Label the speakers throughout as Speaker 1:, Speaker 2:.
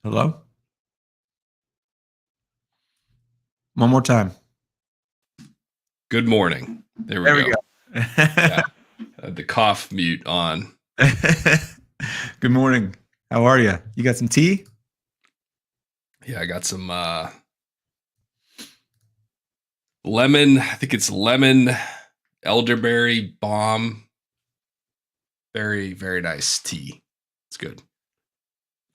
Speaker 1: Hello? One more time.
Speaker 2: Good morning. There we
Speaker 1: There we
Speaker 2: go.
Speaker 1: go.
Speaker 2: Yeah. The cough mute on.
Speaker 1: Good morning. How are you? You got some tea?
Speaker 2: Yeah, I got some lemon. I think it's lemon elderberry balm. Very, very nice tea. It's good.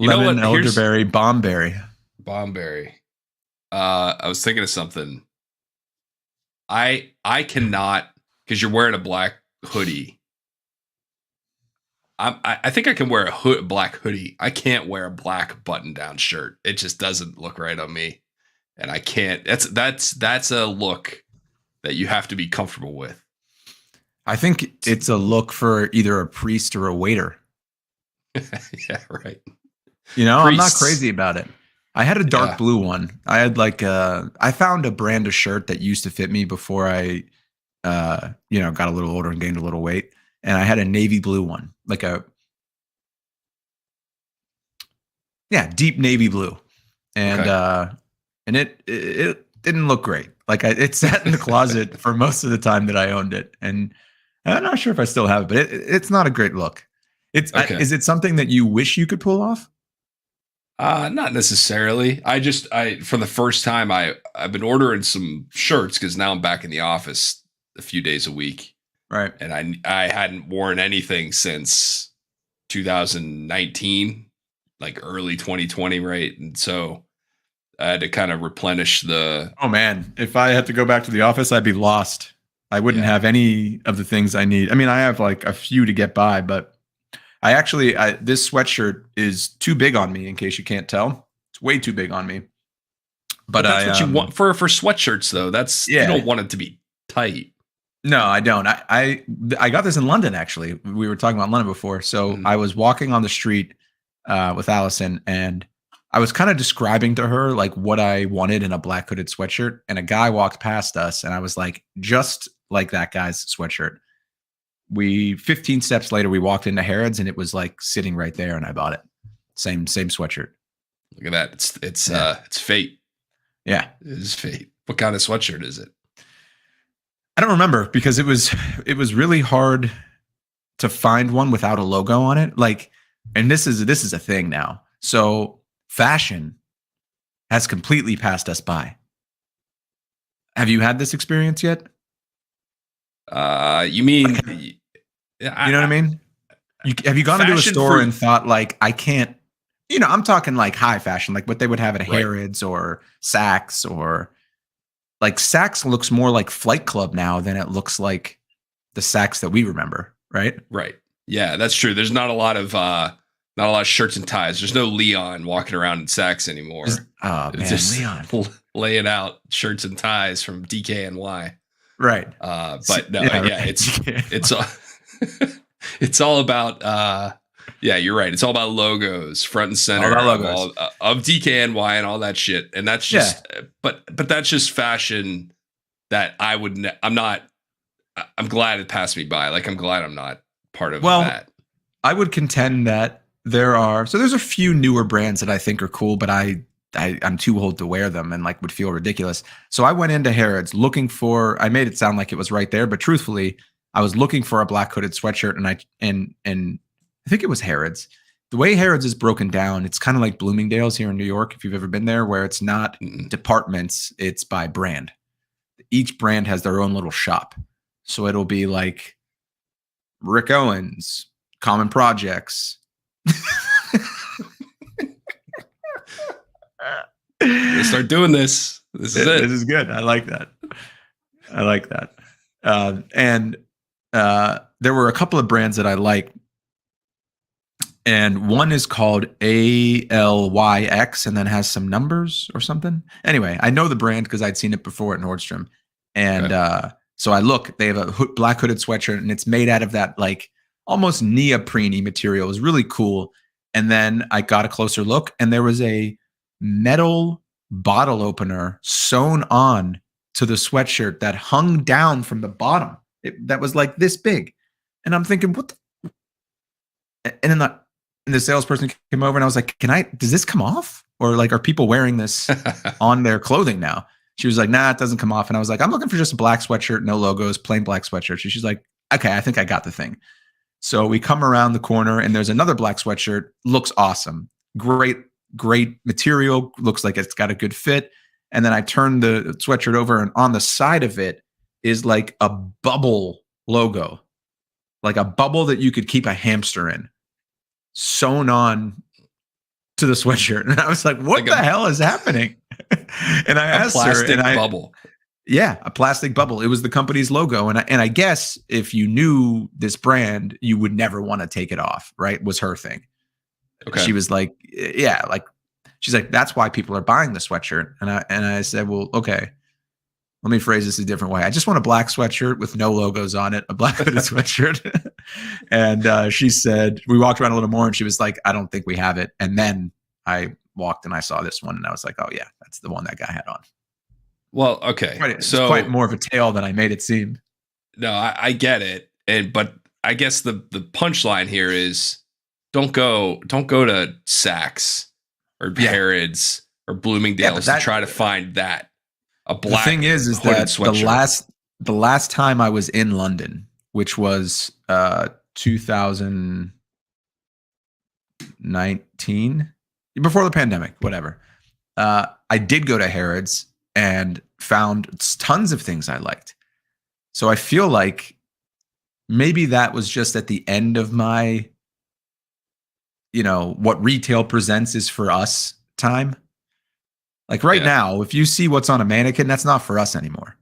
Speaker 2: You know
Speaker 1: Lemon,
Speaker 2: what? Here's
Speaker 1: elderberry, bombberry.
Speaker 2: Bomberry. I was thinking of something. I cannot, because you're wearing a black hoodie. I think I can wear a black hoodie. I can't wear a black button down shirt. It just doesn't look right on me, and I can't. That's a look that you have to be comfortable with.
Speaker 1: I think it's a look for either a priest or a waiter.
Speaker 2: Yeah, right.
Speaker 1: You know, I'm not crazy about it. I had a dark blue one. I had I found a brand of shirt that used to fit me before I, got a little older and gained a little weight. And I had a navy blue one, deep navy blue. And, and it didn't look great. It sat in the closet for most of the time that I owned it. And I'm not sure if I still have it, but it's not a great look. Is it something that you wish you could pull off?
Speaker 2: Not necessarily. For the first time, I've been ordering some shirts because now I'm back in the office a few days a week.
Speaker 1: Right.
Speaker 2: And I hadn't worn anything since 2019, like early 2020. Right. And so I had to kind of replenish the.
Speaker 1: Oh man. If I had to go back to the office, I'd be lost. I wouldn't have any of the things I need. I mean, I have like a few to get by, but this sweatshirt is too big on me, in case you can't tell. It's way too big on me.
Speaker 2: But that's what you want for sweatshirts, though. You don't want it to be tight.
Speaker 1: No, I don't. I got this in London, actually. We were talking about London before. So I was walking on the street with Allison, and I was kind of describing to her like what I wanted in a black hooded sweatshirt. And a guy walked past us, and I was like, just like that guy's sweatshirt. 15 steps later, we walked into Harrods, and it was like sitting right there, and I bought it. Same sweatshirt.
Speaker 2: Look at that. It's fate.
Speaker 1: Yeah.
Speaker 2: It is fate. What kind of sweatshirt is it?
Speaker 1: I don't remember, because it was really hard to find one without a logo on it. And this is a thing now. So fashion has completely passed us by. Have you had this experience yet?
Speaker 2: You mean,
Speaker 1: you know what I mean? Have you gone into a store and thought I can't, I'm talking like high fashion, like what they would have at Harrods or Saks, or Saks looks more like Flight Club now than it looks like the Saks that we remember. Right.
Speaker 2: Right. Yeah, that's true. There's not a lot of shirts and ties. There's no Leon walking around in Saks anymore.
Speaker 1: Leon
Speaker 2: laying out shirts and ties from DKNY.
Speaker 1: Right.
Speaker 2: But no, it's all about you're right. It's all about logos, front and center of DKNY and all that shit. And that's just but that's just fashion that I'm glad it passed me by. I'm glad I'm not part of that.
Speaker 1: I would contend that there's a few newer brands that I think are cool, but I'm too old to wear them and would feel ridiculous. So I went into Harrods I made it sound like it was right there, but truthfully, I was looking for a black hooded sweatshirt, and I think it was Harrods. The way Harrods is broken down, it's kind of like Bloomingdale's here in New York, if you've ever been there, where it's not departments, it's by brand. Each brand has their own little shop. So it'll be like Rick Owens, Common Projects.
Speaker 2: They start doing this. This is it.
Speaker 1: This is good. I like that. And there were a couple of brands that I like. And one is called ALYX and then has some numbers or something. Anyway, I know the brand because I'd seen it before at Nordstrom. And so they have a black hooded sweatshirt, and it's made out of that almost neoprene material. It was really cool. And then I got a closer look, and there was a metal bottle opener sewn on to the sweatshirt that hung down from the bottom. That was this big. And I'm thinking, what the? And then And the salesperson came over and I was like, does this come off? Or like, are people wearing this on their clothing now? She was like, nah, it doesn't come off. And I was like, I'm looking for just a black sweatshirt, no logos, plain black sweatshirt. She's like, okay, I think I got the thing. So we come around the corner and there's another black sweatshirt. Looks awesome. Great material. Looks like it's got a good fit. And then I turn the sweatshirt over and on the side of it is like a bubble logo, like a bubble that you could keep a hamster in, sewn on to the sweatshirt. And I was like, what the hell is happening? And I asked her, and
Speaker 2: bubble.
Speaker 1: Yeah, a plastic bubble. It was the company's logo. And I guess if you knew this brand, you would never want to take it off, right? Was her thing. Okay. She was like, yeah, like, she's like, that's why people are buying the sweatshirt. And I said, well, okay, let me phrase this a different way. I just want a black sweatshirt with no logos on it, a black hooded sweatshirt. And she said, we walked around a little more and she was like, I don't think we have it. And then I walked and I saw this one and I was like, oh yeah, that's the one that guy had on.
Speaker 2: Well, okay.
Speaker 1: It's quite more of a tale than I made it seem.
Speaker 2: No, I get it. But I guess the punchline here is don't go to Saks or Harrods or Bloomingdale's to try to find that. A black. The
Speaker 1: thing is that sweatshirt. the last time I was in London, which was 2019, before the pandemic, whatever. I did go to Harrods and found tons of things I liked. So I feel like maybe that was just at the end of my, what retail presents is for us time. Like right now, if you see what's on a mannequin, that's not for us anymore.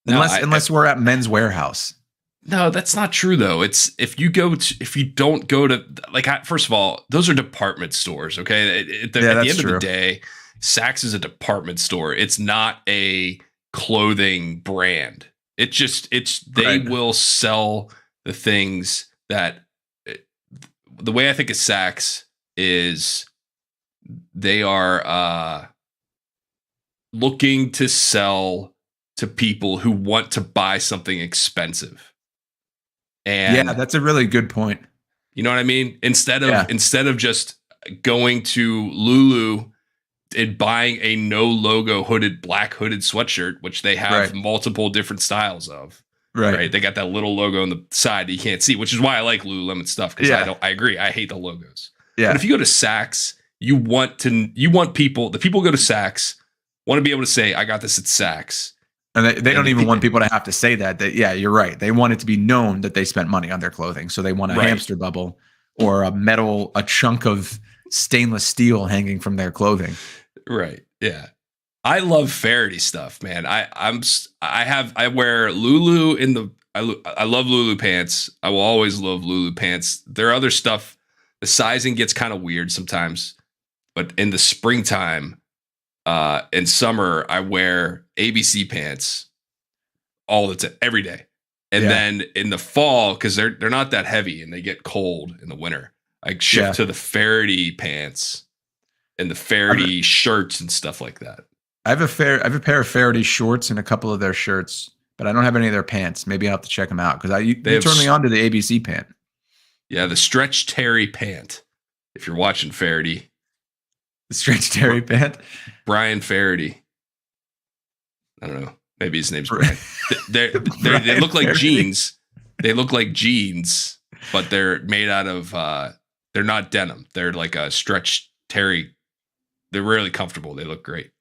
Speaker 1: Unless we're at Men's Warehouse.
Speaker 2: No, that's not true though. It's if you don't go to first of all, those are department stores. Okay. At the end of the day, Saks is a department store. It's not a clothing brand. They will sell the things that the way I think of Saks is they are looking to sell to people who want to buy something expensive. And
Speaker 1: yeah, that's a really good point.
Speaker 2: You know what I mean? Instead of just going to Lulu and buying a no logo black hooded sweatshirt, which they have multiple different styles of. Right. They got that little logo on the side that you can't see, which is why I like Lululemon stuff. Because I agree. I hate the logos. Yeah. But if you go to Saks, the people who go to Saks want to be able to say, I got this at Saks.
Speaker 1: And they don't even want people to have to say that. You're right. They want it to be known that they spent money on their clothing. So they want a hamster bubble or a chunk of stainless steel hanging from their clothing.
Speaker 2: Right. Yeah. I love Faraday stuff, man. I wear Lulu I love Lulu pants. I will always love Lulu pants. There are other stuff. The sizing gets kind of weird sometimes, but in the springtime, in summer, I wear ABC pants every day. And then in the fall, because they're not that heavy and they get cold in the winter, I shift to the Faraday pants and the Faraday shirts and stuff like that.
Speaker 1: I have a pair of Faraday shorts and a couple of their shirts, but I don't have any of their pants. Maybe I'll have to check them out because you turned me on to the ABC pant.
Speaker 2: Yeah, the Stretch Terry pant. If you're watching Faraday.
Speaker 1: The Stretch Terry pant?
Speaker 2: Brian Faraday. I don't know. Maybe his name's Brian. They look like jeans. They look like jeans, but they're made out of they're not denim. They're like a Stretch Terry. They're really comfortable. They look great.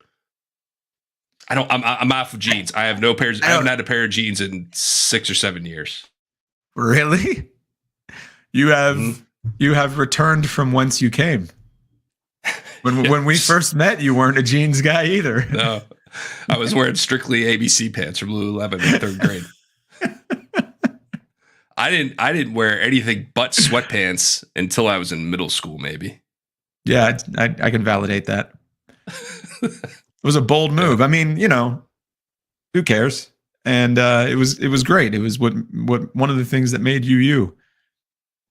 Speaker 2: I'm off of jeans. I have no pairs. I haven't had a pair of jeans in 6 or 7 years.
Speaker 1: Really? You have returned from whence you came. When we first met, you weren't a jeans guy either.
Speaker 2: No, I was wearing strictly ABC pants from Lululemon in 3rd grade. I didn't wear anything but sweatpants until I was in middle school, maybe.
Speaker 1: Yeah, I can validate that. It was a bold move. I mean, who cares? And it was great. It was what one of the things that made you.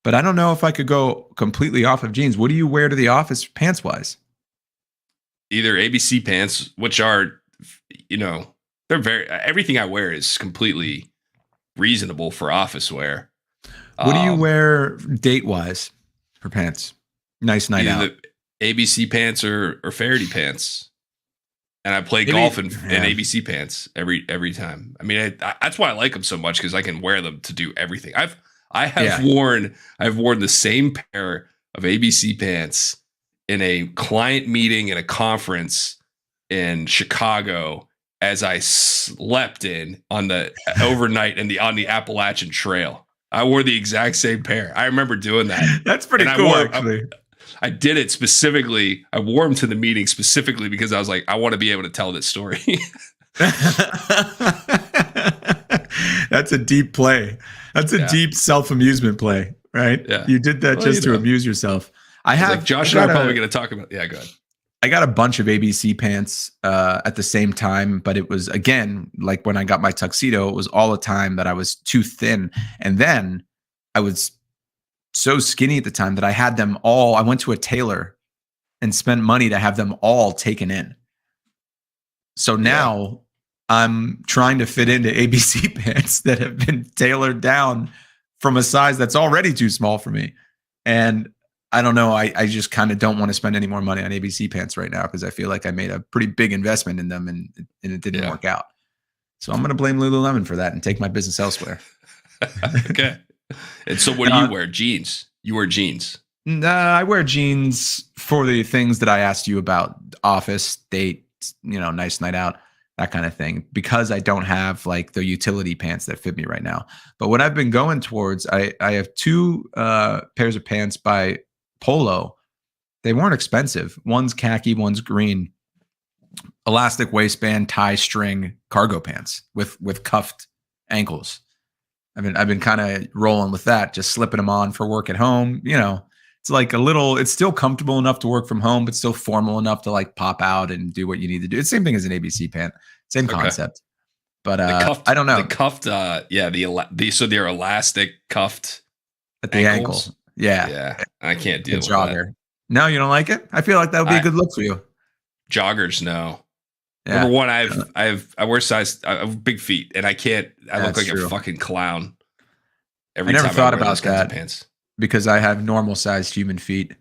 Speaker 1: But I don't know if I could go completely off of jeans. What do you wear to the office pants wise?
Speaker 2: Either ABC pants, which are, they're everything I wear is completely reasonable for office wear.
Speaker 1: What do you wear date wise for pants. Nice night
Speaker 2: Either
Speaker 1: out.
Speaker 2: The ABC pants or Faraday pants. And I play golf in ABC pants every time. I mean, that's why I like them so much, because I can wear them to do everything. I've worn the same pair of ABC pants in a client meeting at a conference in Chicago as I slept in on the overnight on the Appalachian Trail. I wore the exact same pair. I remember doing that.
Speaker 1: That's pretty cool, actually.
Speaker 2: I did it specifically. I wore them to the meeting specifically because I was like, I want to be able to tell this story.
Speaker 1: That's a deep play. That's a deep self-amusement play, right?
Speaker 2: Yeah.
Speaker 1: You did that just to amuse yourself.
Speaker 2: Josh and I are probably going to talk about. Yeah, go ahead.
Speaker 1: I got a bunch of ABC pants at the same time, but it was, again, like when I got my tuxedo, it was all the time that I was too thin. And then I was so skinny at the time that I had them all. I went to a tailor and spent money to have them all taken in. So now I'm trying to fit into ABC pants that have been tailored down from a size that's already too small for me. And I don't know. I just kind of don't want to spend any more money on ABC pants right now, because I feel like I made a pretty big investment in them and it didn't work out. So I'm going to blame Lululemon for that and take my business elsewhere.
Speaker 2: Okay. And so what do you wear? Jeans? You wear jeans?
Speaker 1: I wear jeans for the things that I asked you about: office, date, nice night out, that kind of thing, because I don't have like the utility pants that fit me right now. But what I've been going towards, I have two pairs of pants by Polo. They weren't expensive. One's khaki, one's green. Elastic waistband, tie string, cargo pants with cuffed ankles. I've been kind of rolling with that, just slipping them on for work at home. It's like it's still comfortable enough to work from home, but still formal enough to like pop out and do what you need to do. It's the same thing as an ABC pant, same concept. But I don't know.
Speaker 2: The cuffed, so they're elastic cuffed
Speaker 1: at the ankle. Yeah.
Speaker 2: Yeah. I can't deal with
Speaker 1: jogger. That. No, you don't like it? I feel like that would be a good look for you.
Speaker 2: Joggers, no. Yeah. Number one, I wear size. I have big feet, and I can't. I look like a fucking clown.
Speaker 1: I never thought about that pants, because I have normal sized human feet,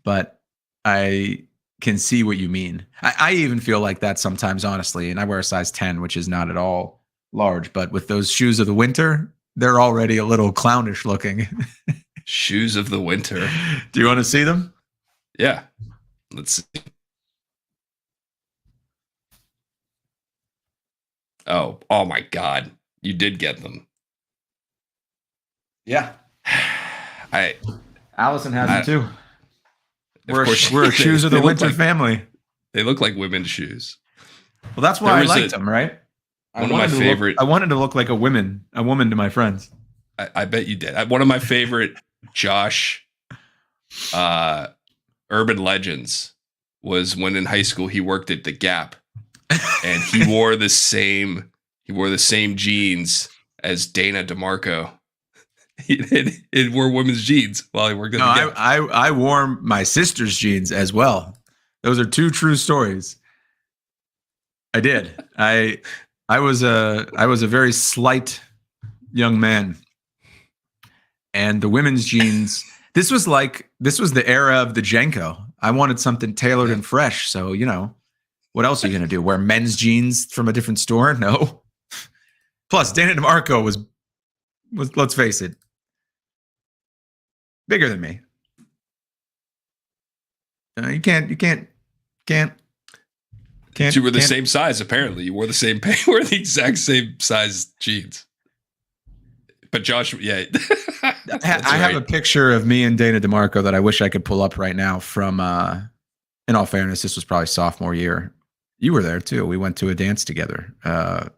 Speaker 1: but I can see what you mean. I even feel like that sometimes, honestly, and I wear a size 10, which is not at all large. But with those shoes of the winter, they're already a little clownish looking.
Speaker 2: Shoes of the winter.
Speaker 1: Do you want to see them?
Speaker 2: Yeah, let's see. Oh my God. You did get them.
Speaker 1: Yeah. Allison has them too. We're a shoes of the winter family.
Speaker 2: They look like women's shoes.
Speaker 1: Well, that's why I liked them, right?
Speaker 2: One of my favorite.
Speaker 1: I wanted to look like a woman to my friends.
Speaker 2: I bet you did. One of my favorite Josh urban legends was when in high school he worked at the Gap. And he wore the same jeans as Dana DeMarco. He wore women's jeans while he worked at the Gap.
Speaker 1: I wore my sister's jeans as well. Those are two true stories. I did. I was a very slight young man, and the women's jeans. This was the era of the Jenko. I wanted something tailored and fresh. So what else are you going to do? Wear men's jeans from a different store? No. Plus, Dana DeMarco was, let's face it, bigger than me. You can't.
Speaker 2: You were the same size, apparently. You wore the same pants, wore the exact same size jeans. But Josh, yeah.
Speaker 1: I have a picture of me and Dana DeMarco that I wish I could pull up right now from, in all fairness, this was probably sophomore year. You were there too. We went to a dance together. Not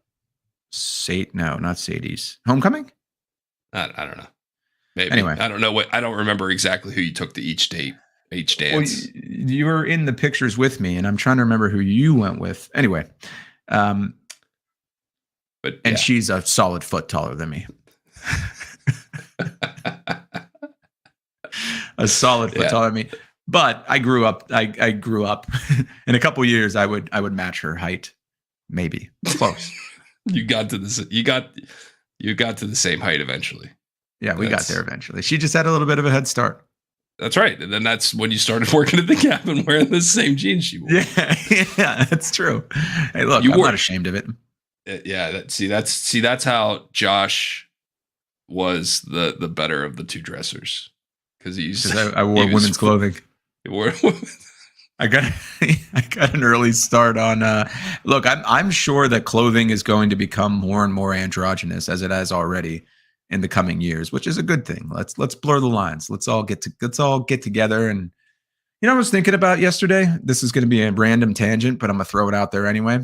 Speaker 1: Sadie's. Homecoming?
Speaker 2: I don't know. Maybe.
Speaker 1: Anyway.
Speaker 2: I don't know I don't remember exactly who you took to each dance. Well,
Speaker 1: you were in the pictures with me, and I'm trying to remember who you went with. Anyway. She's a solid foot taller than me. A solid foot taller than me. But I grew up. I grew up. In a couple years, I would match her height, maybe close.
Speaker 2: You got to the same height eventually.
Speaker 1: Yeah, we got there eventually. She just had a little bit of a head start.
Speaker 2: That's right. And then that's when you started working at the Gap and wearing the same jeans she wore.
Speaker 1: Yeah, that's true. Hey, look, I'm not ashamed of it.
Speaker 2: Yeah, that's how Josh was the better of the two dressers, because
Speaker 1: I wore women's clothing. I got an early start on. Look, I'm sure that clothing is going to become more and more androgynous, as it has already in the coming years, which is a good thing. Let's blur the lines. Let's all get together. And I was thinking about yesterday. This is going to be a random tangent, but I'm gonna throw it out there anyway.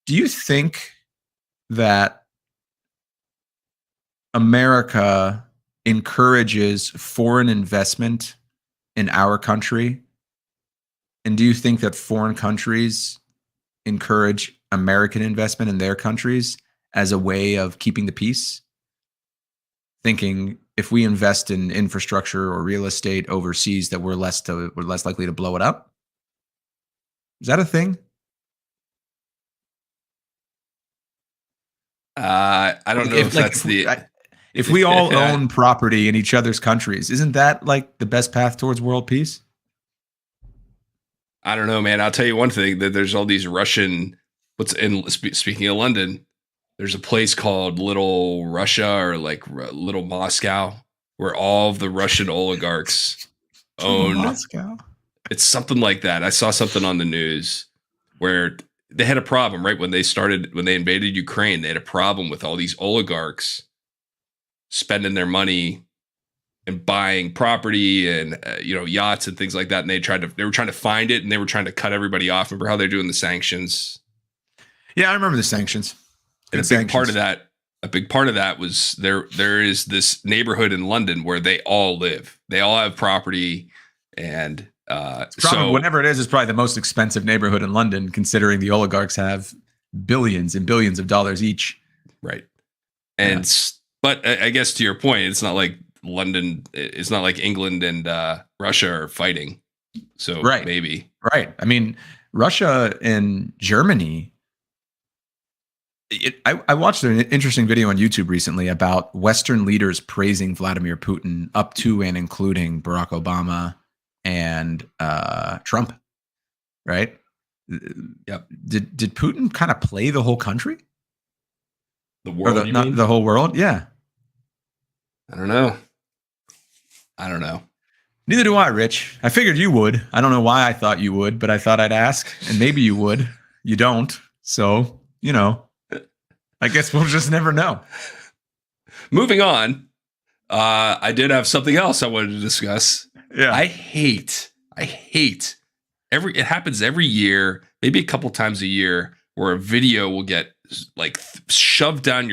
Speaker 1: Do you think that America encourages foreign investment in our country? And do you think that foreign countries encourage American investment in their countries as a way of keeping the peace? Thinking if we invest in infrastructure or real estate overseas, that we're less likely to blow it up? Is that a thing?
Speaker 2: I don't know
Speaker 1: if we all own property in each other's countries, isn't that like the best path towards world peace?
Speaker 2: I don't know, man. I'll tell you one thing, that there's all these Russian, speaking of London, there's a place called Little Russia, or like Little Moscow, where all of the Russian oligarchs own
Speaker 1: Moscow.
Speaker 2: It's something like that. I saw something on the news where they had a problem, right? When they invaded Ukraine, they had a problem with all these oligarchs spending their money and buying property and yachts and things like that. And they were trying to find it, and they were trying to cut everybody off. Remember how they're doing the sanctions?
Speaker 1: Yeah, I remember the sanctions.
Speaker 2: And a big part of that was there is this neighborhood in London where they all live. They all have property, and
Speaker 1: whatever it is, it's probably the most expensive neighborhood in London, considering the oligarchs have billions and billions of dollars each.
Speaker 2: Right. And but I guess to your point, it's not like London, it's not like England and Russia are fighting. So maybe.
Speaker 1: Right. I mean, Russia and Germany. I watched an interesting video on YouTube recently about Western leaders praising Vladimir Putin, up to and including Barack Obama and Trump. Right.
Speaker 2: Yep.
Speaker 1: Did Putin kind of play the whole country?
Speaker 2: The world?
Speaker 1: Not the whole world? Yeah.
Speaker 2: I don't know.
Speaker 1: Neither do I, Rich. I figured you would. I don't know why I thought you would, but I thought I'd ask, and maybe you would. You don't. So, I guess we'll just never know.
Speaker 2: Moving on. I did have something else I wanted to discuss.
Speaker 1: Yeah.
Speaker 2: I hate it happens every year, maybe a couple times a year, where a video will get like shoved down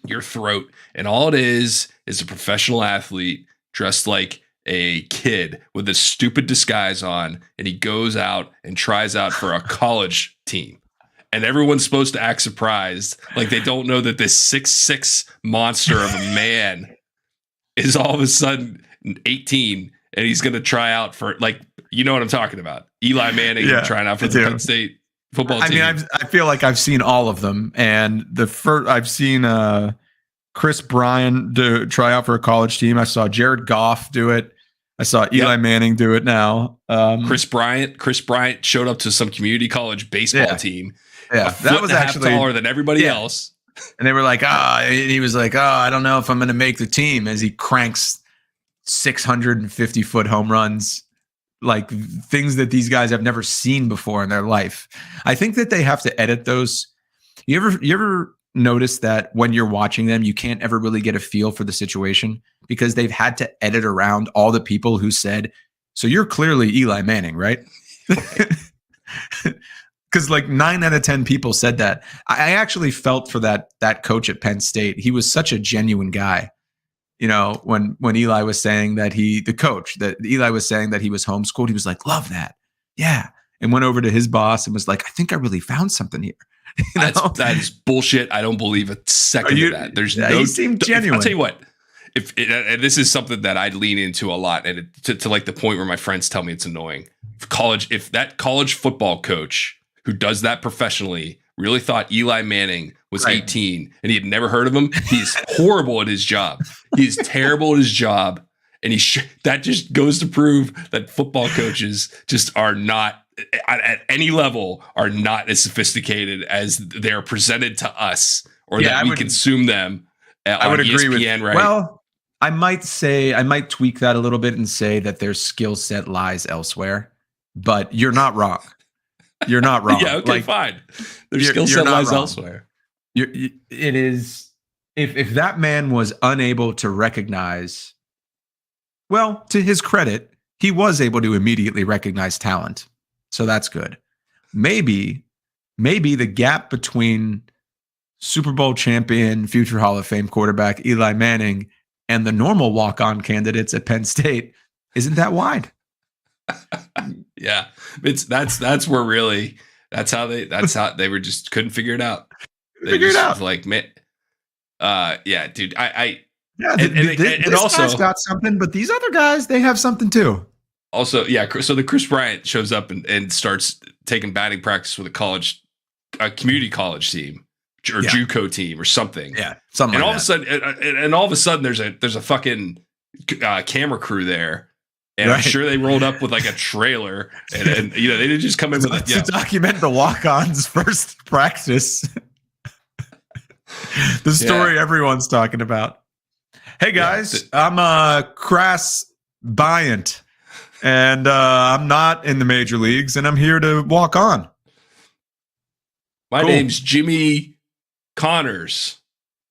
Speaker 2: your throat, and all it is a professional athlete dressed like a kid with a stupid disguise on, and he goes out and tries out for a college team. And everyone's supposed to act surprised, like they don't know that this 6'6" monster of a man is all of a sudden 18, and he's going to try out for, like, you know what I'm talking about. Eli Manning trying out for the Penn State football team.
Speaker 1: I mean, I feel like I've seen all of them, and I've seen Chris Bryant try out for a college team. I saw Jared Goff do it. I saw Eli Manning do it now.
Speaker 2: Chris Bryant showed up to some community college baseball team.
Speaker 1: Yeah, that was actually
Speaker 2: taller than everybody else.
Speaker 1: And they were like, and he was like, I don't know if I'm going to make the team, as he cranks 650-foot home runs, like things that these guys have never seen before in their life. I think that they have to edit those. You ever notice that when you're watching them, you can't ever really get a feel for the situation, because they've had to edit around all the people who said, so you're clearly Eli Manning, right? Because like 9 out of 10 people said that. I actually felt for that coach at Penn State. He was such a genuine guy. When Eli was saying that Eli was saying that he was homeschooled, he was like, love that. Yeah. And went over to his boss and was like, I think I really found something here.
Speaker 2: That is bullshit. I don't believe a second of that.
Speaker 1: He seemed genuine.
Speaker 2: I'll tell you what. And this is something that I lean into a lot, and to like the point where my friends tell me it's annoying. If that college football coach who does that professionally really thought Eli Manning was 18 and he had never heard of him, he's horrible at his job. He is terrible at his job, And that just goes to prove that football coaches just are not at any level are not as sophisticated as they're presented to us, or that we consume them.
Speaker 1: I would agree
Speaker 2: ESPN,
Speaker 1: with.
Speaker 2: right?
Speaker 1: Well, I might tweak that a little bit and say that their skill set lies elsewhere. But you're not wrong. You're not wrong.
Speaker 2: Yeah, okay, fine. Their skill set lies elsewhere.
Speaker 1: It is. If that man was unable to recognize, well, to his credit, he was able to immediately recognize talent. So that's good. Maybe the gap between Super Bowl champion, future Hall of Fame quarterback Eli Manning and the normal walk-on candidates at Penn State isn't that wide.
Speaker 2: Yeah, that's where really that's how they were just couldn't figure it out. They figure it out. Like, man, yeah, dude.
Speaker 1: This also guy's got something, but these other guys, they have something too.
Speaker 2: Also, yeah. So the Chris Bryant shows up and starts taking batting practice with a community college team or JUCO team or something.
Speaker 1: Yeah, something.
Speaker 2: And
Speaker 1: like
Speaker 2: all of a sudden, there's a fucking camera crew there. And right. I'm sure they rolled up with like a trailer, and they didn't just come in with
Speaker 1: to document the walk-ons first practice. The story everyone's talking about. Hey guys, I'm Crass Bryant, and I'm not in the major leagues, and I'm here to walk on.
Speaker 2: My name's Jimmy Connors.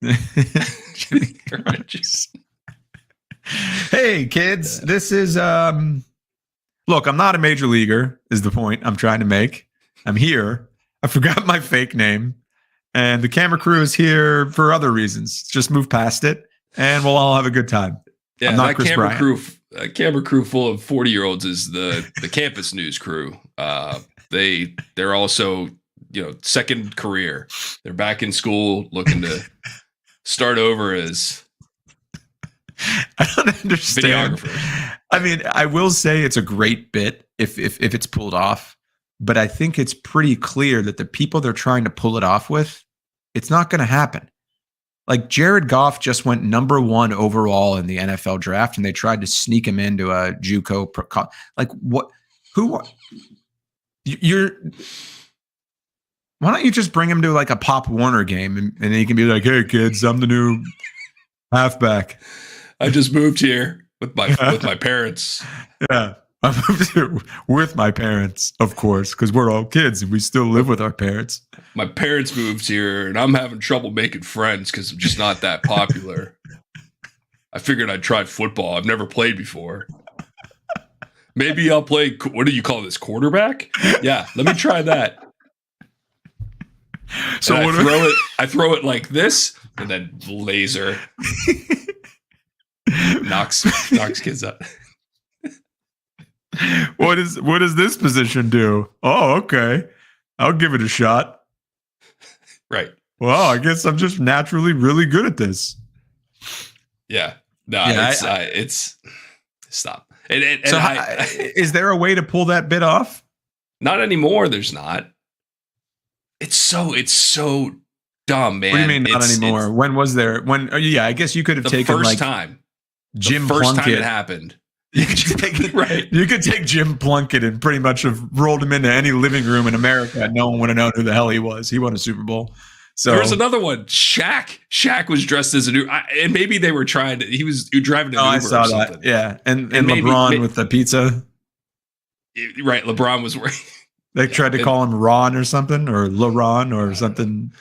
Speaker 1: Jimmy Connors. Hey kids, this is look, I'm not a major leaguer is the point I'm trying to make. I'm here. I forgot my fake name, and the camera crew is here for other reasons. Just move past it and we'll all have a good time.
Speaker 2: Yeah, that camera crew full of 40-year-olds is the campus news crew. They're also, second career. They're back in school looking to start over as
Speaker 1: I don't understand. I mean, I will say it's a great bit if it's pulled off, but I think it's pretty clear that the people they're trying to pull it off with, it's not going to happen. Like Jared Goff just went number 1 overall in the NFL draft, and they tried to sneak him into a JUCO. Like what? Why don't you just bring him to like a Pop Warner game, and he can be like, "Hey kids, I'm the new halfback.
Speaker 2: I just moved here with my parents."
Speaker 1: Yeah, I moved here with my parents, of course, because we're all kids and we still live with our parents.
Speaker 2: My parents moved here, and I'm having trouble making friends because I'm just not that popular. I figured I'd try football. I've never played before. Maybe I'll play. What do you call this? Quarterback? Yeah, let me try that. So I throw it like this, and then laser. knocks kids up.
Speaker 1: What does this position do? Oh, okay. I'll give it a shot.
Speaker 2: Right.
Speaker 1: Well, I guess I'm just naturally really good at this.
Speaker 2: Yeah. No, it's stop.
Speaker 1: Is there a way to pull that bit off?
Speaker 2: Not anymore. There's not. It's so dumb, man.
Speaker 1: What do you mean not anymore? When was there? I guess you could have taken
Speaker 2: first time.
Speaker 1: Jim
Speaker 2: the first
Speaker 1: Plunkett.
Speaker 2: Time it happened.
Speaker 1: You could take Jim Plunkett and pretty much have rolled him into any living room in America, and no one would have known who the hell he was. He won a Super Bowl. So
Speaker 2: there was another one. Shaq was dressed as and maybe they were trying to. He was driving an Uber. I saw that.
Speaker 1: Yeah, and LeBron with the pizza.
Speaker 2: Right, LeBron was wearing.
Speaker 1: They tried to call him Ron or something, or LeBron or something.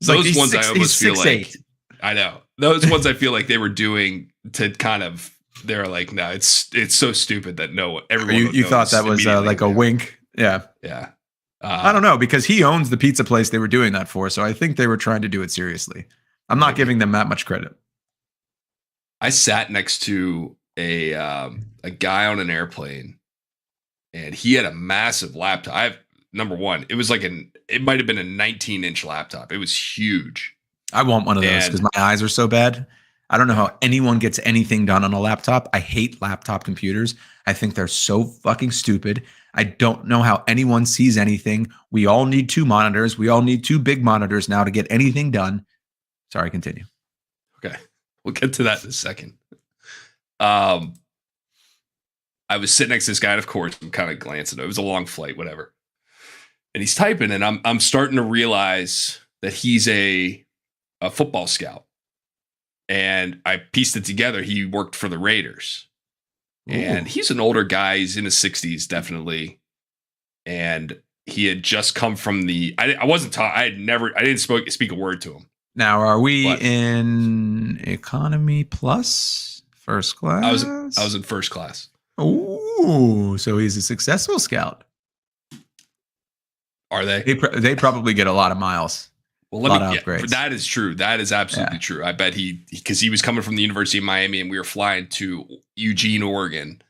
Speaker 2: It's those ones I almost feel like. I know those ones I feel like they were doing to kind of. They're like, no, it's so stupid that everyone. You thought
Speaker 1: that was like a wink, yeah. I don't know, because he owns the pizza place they were doing that for, so I think they were trying to do it seriously. I'm not giving them that much credit.
Speaker 2: I sat next to a guy on an airplane, and he had a massive laptop. Number one, it was like it might have been a 19-inch laptop. It was huge.
Speaker 1: I want one of those because my eyes are so bad. I don't know how anyone gets anything done on a laptop. I hate laptop computers. I think they're so fucking stupid. I don't know how anyone sees anything. We all need 2 monitors. We all need 2 big monitors now to get anything done. Sorry, continue.
Speaker 2: Okay. We'll get to that in a second. I was sitting next to this guy, and of course, I'm kind of glancing. It was a long flight, whatever. And he's typing, and I'm starting to realize that he's a football scout. And I pieced it together. He worked for the Raiders. Ooh. And he's an older guy. He's in his 60s, definitely. And he had just come from I wasn't taught. I didn't speak a word to him.
Speaker 1: Now, are we in economy plus first class?
Speaker 2: I was in first class.
Speaker 1: Oh, so he's a successful scout.
Speaker 2: Are they?
Speaker 1: They probably get a lot of miles.
Speaker 2: Well, that is true. That is absolutely true. I bet because he was coming from the University of Miami and we were flying to Eugene, Oregon.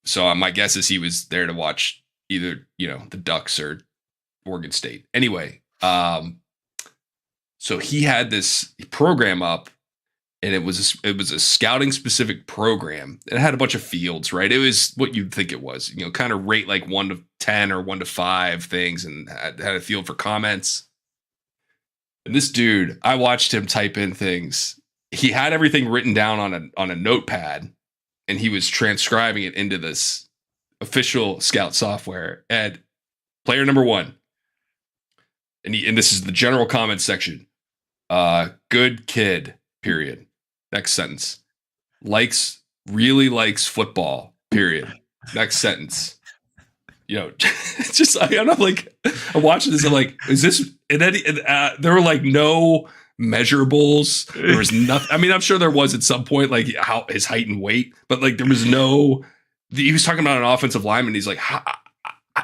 Speaker 2: So my guess is he was there to watch either, the Ducks or Oregon State. Anyway, so he had this program up, and it was a scouting specific program. It had a bunch of fields, right? It was what you'd think it was, kind of rate like 1 to 10 or 1 to 5 things, and had a field for comments. And this dude, I watched him type in things. He had everything written down on a notepad, and he was transcribing it into this official scout software. And player number 1, and this is the general comments section. Good kid. Period. Next sentence. Really likes football. Period. Next sentence. It's just I'm like, I'm watching this. I'm like, is this? And then there were like no measurables. There was nothing. I mean, I'm sure there was at some point, like how his height and weight, but like there was no. He was talking about an offensive lineman. He's like,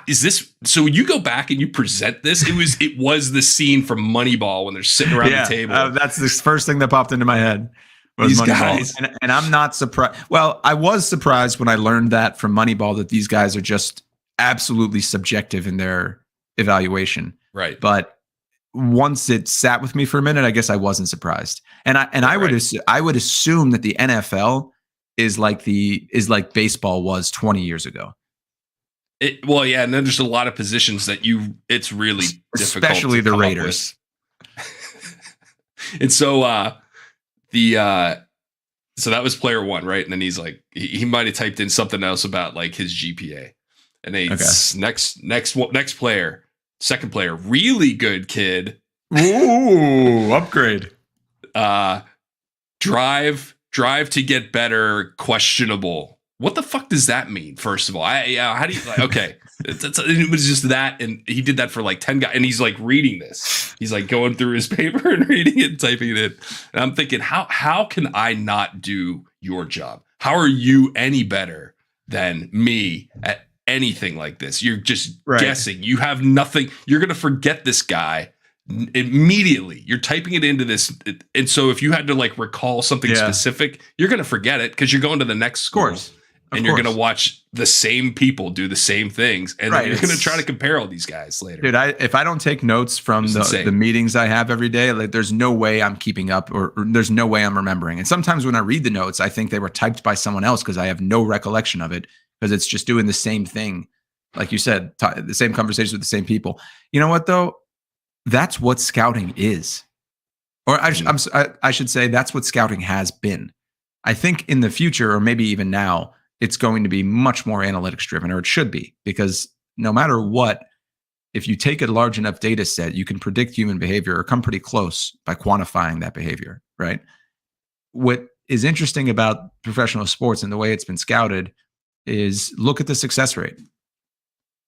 Speaker 2: is this? So you go back and you present this. It was the scene from Moneyball when they're sitting around the table.
Speaker 1: That's the first thing that popped into my head. These guys, and I'm not surprised. Well, I was surprised when I learned that from Moneyball that these guys are just absolutely subjective in their evaluation.
Speaker 2: Right.
Speaker 1: But once it sat with me for a minute, I guess I wasn't surprised. And I would assume that the NFL is like baseball was 20 years ago.
Speaker 2: And then there's a lot of positions that it's really difficult,
Speaker 1: especially the Raiders.
Speaker 2: And so so that was player 1, right? And then he's like, he might have typed in something else about like his GPA. And then next player, second player, really good kid.
Speaker 1: Ooh, upgrade.
Speaker 2: Drive to get better, questionable. What the fuck does that mean? First of all, how do you okay? It was just that, and he did that for like 10 guys, and he's like reading this. He's like going through his paper and reading it, and typing it in. And I'm thinking, how can I not do your job? How are you any better than me at anything like this? You're just guessing. You have nothing. You're gonna forget this guy immediately. You're typing it into this, and so if you had to like recall something specific, you're gonna forget it because you're going to the next school. And you're going to watch the same people do the same things. And then you're going to try to compare all these guys later.
Speaker 1: Dude, if I don't take notes from the meetings I have every day, like there's no way I'm keeping up or there's no way I'm remembering. And sometimes when I read the notes, I think they were typed by someone else because I have no recollection of it because it's just doing the same thing. Like you said, the same conversations with the same people. You know what, though? That's what scouting is. Or I should say that's what scouting has been. I think in the future, or maybe even now, it's going to be much more analytics driven, or it should be, because no matter what, if you take a large enough data set, you can predict human behavior or come pretty close by quantifying that behavior, right? What is interesting about professional sports and the way it's been scouted is look at the success rate.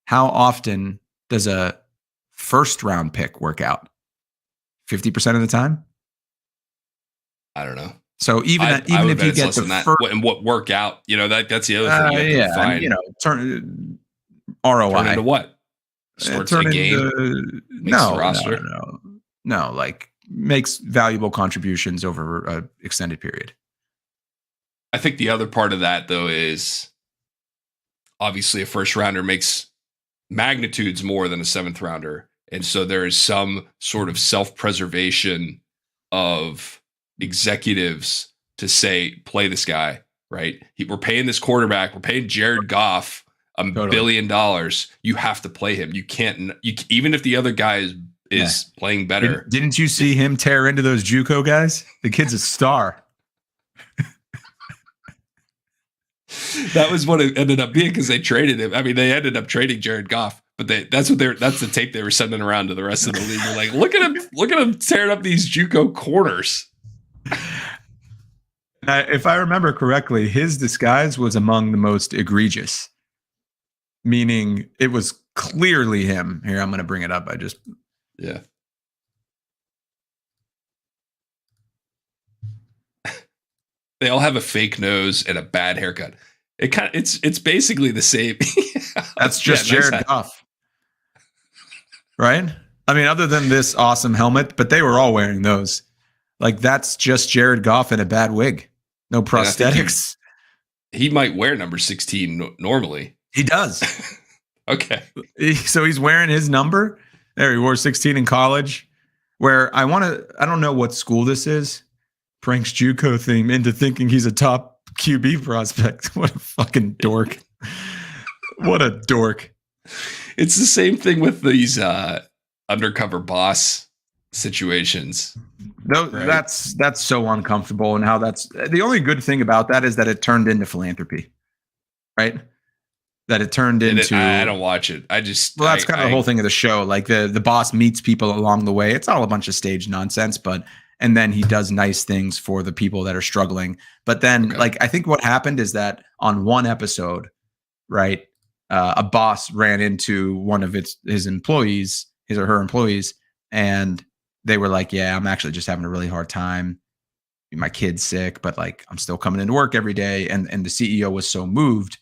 Speaker 1: How often does a first round pick work out? 50% of the time?
Speaker 2: I don't know.
Speaker 1: So even if you get the first,
Speaker 2: and what work out, that's the other thing. You have to find.
Speaker 1: Turn ROI
Speaker 2: turn into what? Starts a game.
Speaker 1: No, like makes valuable contributions over an extended period.
Speaker 2: I think the other part of that though is obviously a first rounder makes magnitudes more than a 7th rounder, and so there is some sort of self-preservation of executives to say, play this guy, right? We're paying this quarterback. We're paying Jared Goff $1 billion. You have to play him. You can't, even if the other guy is playing better.
Speaker 1: Didn't you see him tear into those JUCO guys? The kid's a star.
Speaker 2: That was what it ended up being because they traded him. I mean, they ended up trading Jared Goff, but that's the tape they were sending around to the rest of the league. They're like, look at him tearing up these JUCO corners.
Speaker 1: If I remember correctly, his disguise was among the most egregious, meaning it was clearly him. Here, I'm going to bring it up.
Speaker 2: Yeah. They all have a fake nose and a bad haircut. It's basically the same.
Speaker 1: That's just Jared Goff, right? I mean, other than this awesome helmet, but they were all wearing those. Like, that's just Jared Goff in a bad wig. No prosthetics.
Speaker 2: He might wear number 16 normally.
Speaker 1: He does.
Speaker 2: Okay.
Speaker 1: So he's wearing his number. There, he wore 16 in college. Where I don't know what school this is. Pranks JUCO theme into thinking he's a top QB prospect. What a fucking dork. What a dork.
Speaker 2: It's the same thing with these undercover boss situations.
Speaker 1: No, right? That's so uncomfortable, and how that's the only good thing about that is that it turned into philanthropy, right? That it turned into.
Speaker 2: I don't watch it. That's
Speaker 1: kind of the whole thing of the show. Like the boss meets people along the way. It's all a bunch of stage nonsense, and then he does nice things for the people that are struggling. But then, I think what happened is that on one episode, right, a boss ran into one of his employees, his or her employees, and they were like, yeah, I'm actually just having a really hard time. My kid's sick, but I'm still coming into work every day. And the CEO was so moved,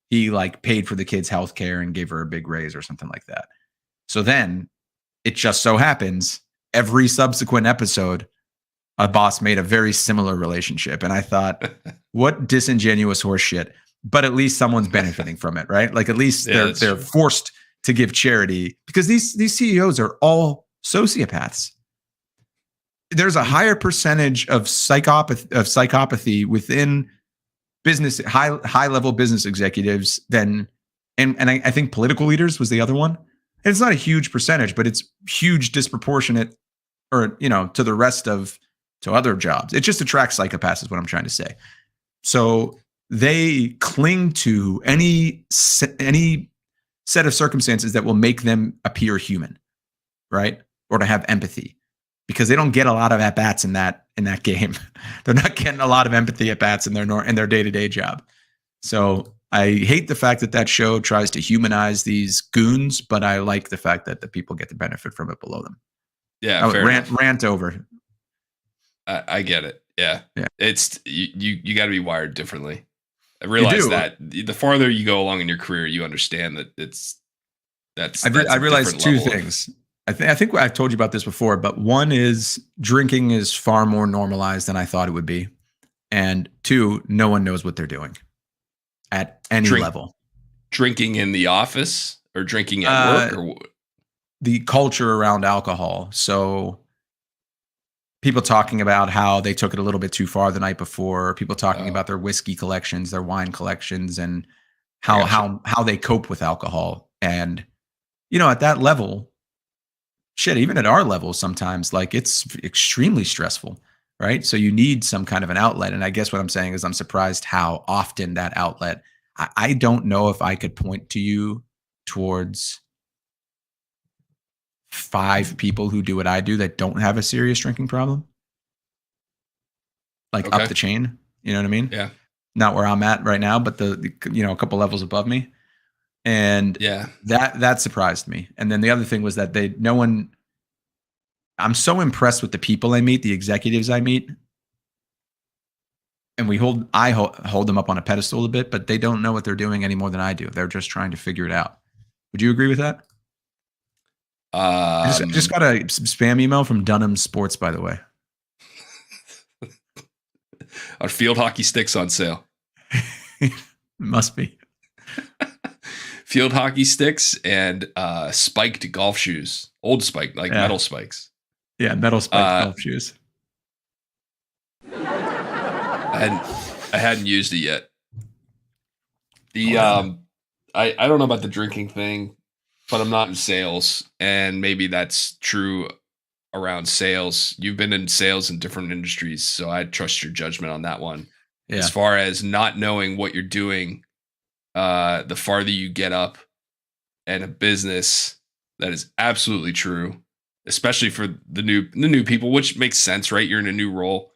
Speaker 1: he paid for the kid's health care and gave her a big raise or something like that. So then it just so happens every subsequent episode, a boss made a very similar relationship. And I thought, what disingenuous horseshit. But at least someone's benefiting from it, right? At least they're forced to give charity, because these CEOs are all sociopaths. There's a higher percentage of psychopathy within business, high level business executives than, and I think political leaders was the other one. And it's not a huge percentage, but it's huge disproportionate, or to the rest to other jobs. It just attracts psychopaths, is what I'm trying to say. So they cling to any set of circumstances that will make them appear human, right? Or to have empathy, because they don't get a lot of at-bats in that game. They're not getting a lot of empathy at-bats in their day-to-day job. So I hate the fact that show tries to humanize these goons, but I like the fact that the people get the benefit from it below them.
Speaker 2: Yeah,
Speaker 1: rant over.
Speaker 2: I get it. Yeah. It's you got to be wired differently. I realize that the farther you go along in your career, you understand that that's
Speaker 1: I realized two things. I think I've told you about this before, but one is drinking is far more normalized than I thought it would be. And two, no one knows what they're doing at any level.
Speaker 2: Drinking in the office or drinking at work, or
Speaker 1: the culture around alcohol. So people talking about how they took it a little bit too far the night before, people talking about their whiskey collections, their wine collections, and how they cope with alcohol. And, at that level, shit, even at our level, sometimes it's extremely stressful, right? So you need some kind of an outlet. And I guess what I'm saying is I'm surprised how often that outlet, I don't know if I could point to you towards 5 people who do what I do that don't have a serious drinking problem. Up the chain, you know what I mean?
Speaker 2: Yeah.
Speaker 1: Not where I'm at right now, but the a couple levels above me. And that surprised me. And then the other thing was that I'm so impressed with the people I meet, the executives I meet. And I hold them up on a pedestal a bit, but they don't know what they're doing any more than I do. They're just trying to figure it out. Would you agree with that? Just got a spam email from Dunham Sports, by the way.
Speaker 2: Our field hockey sticks on sale.
Speaker 1: Must be.
Speaker 2: Field hockey sticks and spiked golf shoes. Old spike, metal spikes.
Speaker 1: Yeah, metal spiked golf shoes.
Speaker 2: I hadn't used it yet. I don't know about the drinking thing, but I'm not in sales, and maybe that's true around sales. You've been in sales in different industries, so I trust your judgment on that one. Yeah. As far as not knowing what you're doing the farther you get up, and a business that is absolutely true, especially for the new people, which makes sense, right? You're in a new role.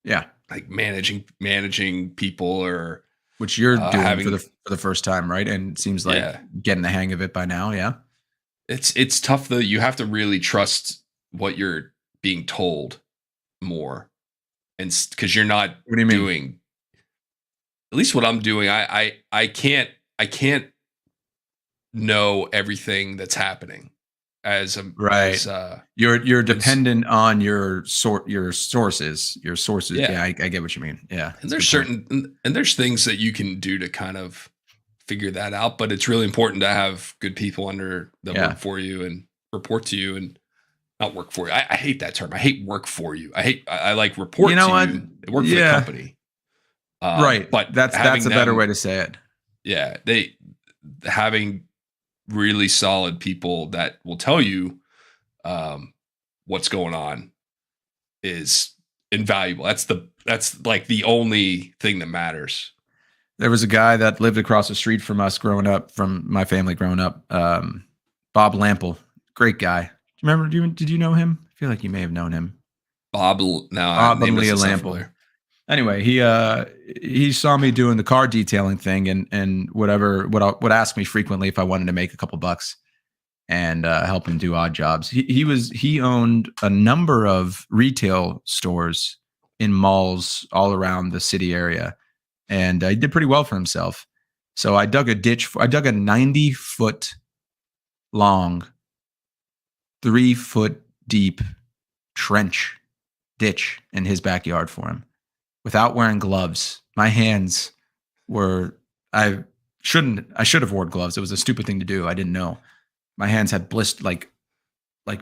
Speaker 1: Yeah.
Speaker 2: Like managing people, or
Speaker 1: which you're doing for the first time, right? And it seems like getting the hang of it by now. Yeah.
Speaker 2: It's tough though. You have to really trust what you're being told more. And because you're not doing, at least what I'm doing, I can't know everything that's happening as a
Speaker 1: right. You're dependent on your sources. Yeah, I get what you mean. Yeah,
Speaker 2: and there's things that you can do to kind of figure that out, but it's really important to have good people under that work for you and report to you, and not work for you. I hate that term. I hate work for you. I like report to you. Work for the company.
Speaker 1: Right. But that's a better way to say it.
Speaker 2: Yeah. Having really solid people that will tell you what's going on is invaluable. That's like the only thing that matters.
Speaker 1: There was a guy that lived across the street from us growing up, from my family growing up. Bob Lample, great guy. Remember? Did you know him? I feel like you may have known him.
Speaker 2: Bob and Leah Lample.
Speaker 1: Anyway, he saw me doing the car detailing thing and would ask me frequently if I wanted to make a couple bucks and help him do odd jobs. He owned a number of retail stores in malls all around the city area, and he did pretty well for himself. So I dug a ditch. I dug a 90-foot long, 3-foot deep ditch in his backyard for him without wearing gloves. My hands were, I should have worn gloves. It was a stupid thing to do. I didn't know. My hands had like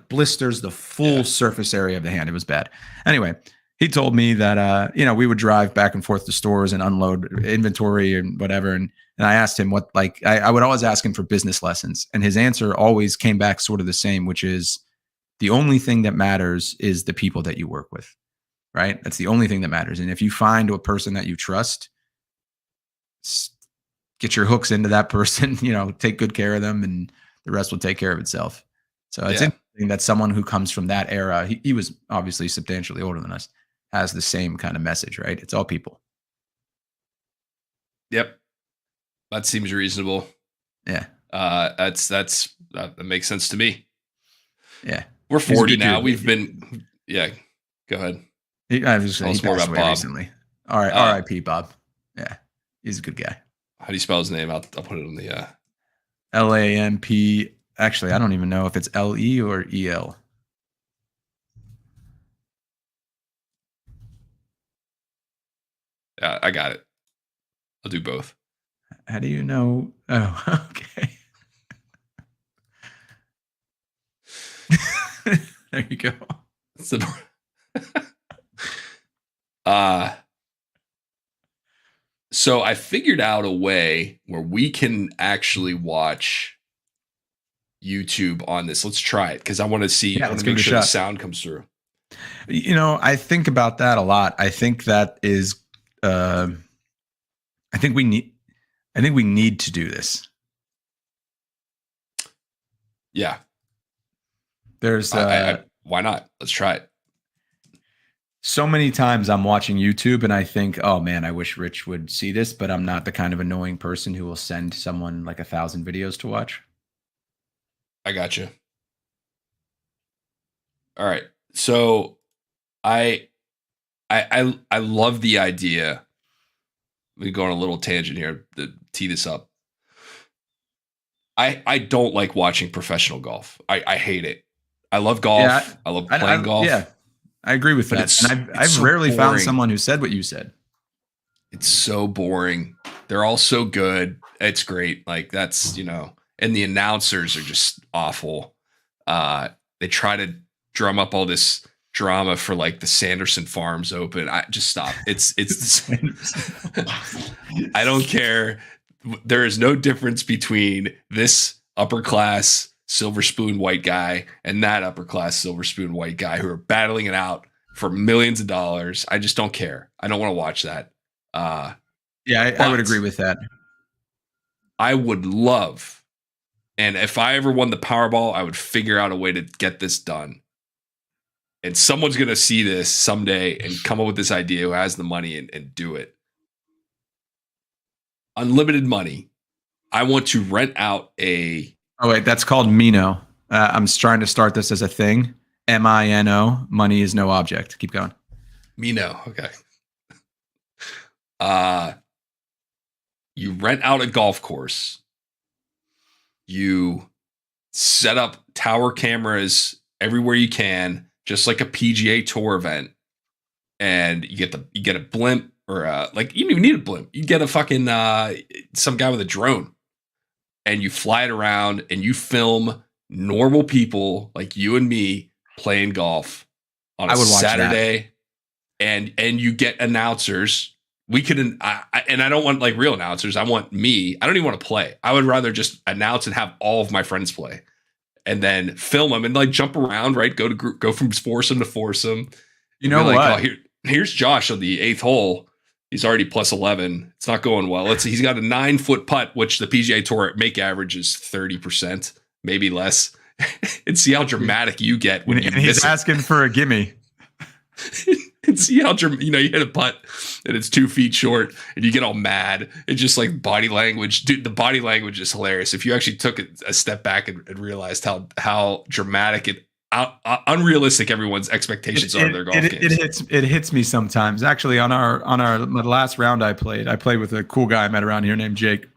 Speaker 1: blisters, the full surface area of the hand. It was bad. Anyway, he told me that, we would drive back and forth to stores and unload inventory and whatever. And I asked him what, I would always ask him for business lessons. And his answer always came back sort of the same, which is the only thing that matters is the people that you work with, right? That's the only thing that matters. And if you find a person that you trust, get your hooks into that person, take good care of them, and the rest will take care of itself. So it's interesting that someone who comes from that era, he was obviously substantially older than us, has the same kind of message, right? It's all people.
Speaker 2: Yep. That seems reasonable.
Speaker 1: Yeah.
Speaker 2: That makes sense to me.
Speaker 1: Yeah.
Speaker 2: We're 40 now. We've been, go ahead.
Speaker 1: I was just saying, more about Bob recently. All right. R.I.P. Bob. Yeah. He's a good guy.
Speaker 2: How do you spell his name? I'll put it on the,
Speaker 1: Lamp. Actually, I don't even know if it's L-E or E-L.
Speaker 2: I got it. I'll do both.
Speaker 1: How do you know? Oh, okay. There you go.
Speaker 2: So I figured out a way where we can actually watch YouTube on this. Let's try it, because I want to see. I want to make sure the sound comes through.
Speaker 1: I think about that a lot. I think that is. I think we need to do this.
Speaker 2: Yeah.
Speaker 1: There's
Speaker 2: why not? Let's try it.
Speaker 1: So many times I'm watching YouTube and I think, oh man, I wish Rich would see this, but I'm not the kind of annoying person who will send someone like 1,000 videos to watch.
Speaker 2: I got you. All right. So I love the idea. We go on a little tangent here to tee this up. I don't like watching professional golf. I hate it. I love golf. Yeah, I love playing golf.
Speaker 1: Yeah, I agree with that. And I've so rarely found someone who said what you said.
Speaker 2: It's so boring. They're all so good. It's great. Like that's, and the announcers are just awful. They try to drum up all this drama for like the Sanderson Farms Open. I just stop. It's I don't care. There is no difference between this upper class silver spoon white guy and that upper class silver spoon white guy who are battling it out for millions of dollars. I just don't care. I don't want to watch that.
Speaker 1: I would agree with that.
Speaker 2: I would love, and if I ever won the Powerball, I would figure out a way to get this done. And someone's going to see this someday and come up with this idea who has the money and do it. Unlimited money. I want to rent out a...
Speaker 1: Oh, wait, that's called Mino. I'm trying to start this as a thing. MINO. Money is no object. Keep going.
Speaker 2: Mino. Okay. You rent out a golf course. You set up tower cameras everywhere you can, just like a PGA Tour event, and you get a blimp or like you don't even need a blimp. You get a fucking some guy with a drone, and you fly it around and you film normal people like you and me playing golf on a Saturday, and you get announcers. We could, and I don't want like real announcers. I want me. I don't even want to play. I would rather just announce and have all of my friends play, and then film them and like jump around. Right, go from foursome to foursome.
Speaker 1: You know
Speaker 2: like,
Speaker 1: what?
Speaker 2: Oh, here's Josh on the 8th hole. He's already plus 11. It's not going well. He's got a 9-foot putt, which the PGA Tour make average is 30%, maybe less. And see how dramatic you get when you
Speaker 1: he's asking for a gimme.
Speaker 2: And see how you hit a putt and it's 2 feet short and you get all mad. It's just like body language. Dude, the body language is hilarious. If you actually took a step back and realized how dramatic and unrealistic everyone's expectations are of their golf games.
Speaker 1: It hits me sometimes. Actually, on the last round I played with a cool guy I met around here named Jake,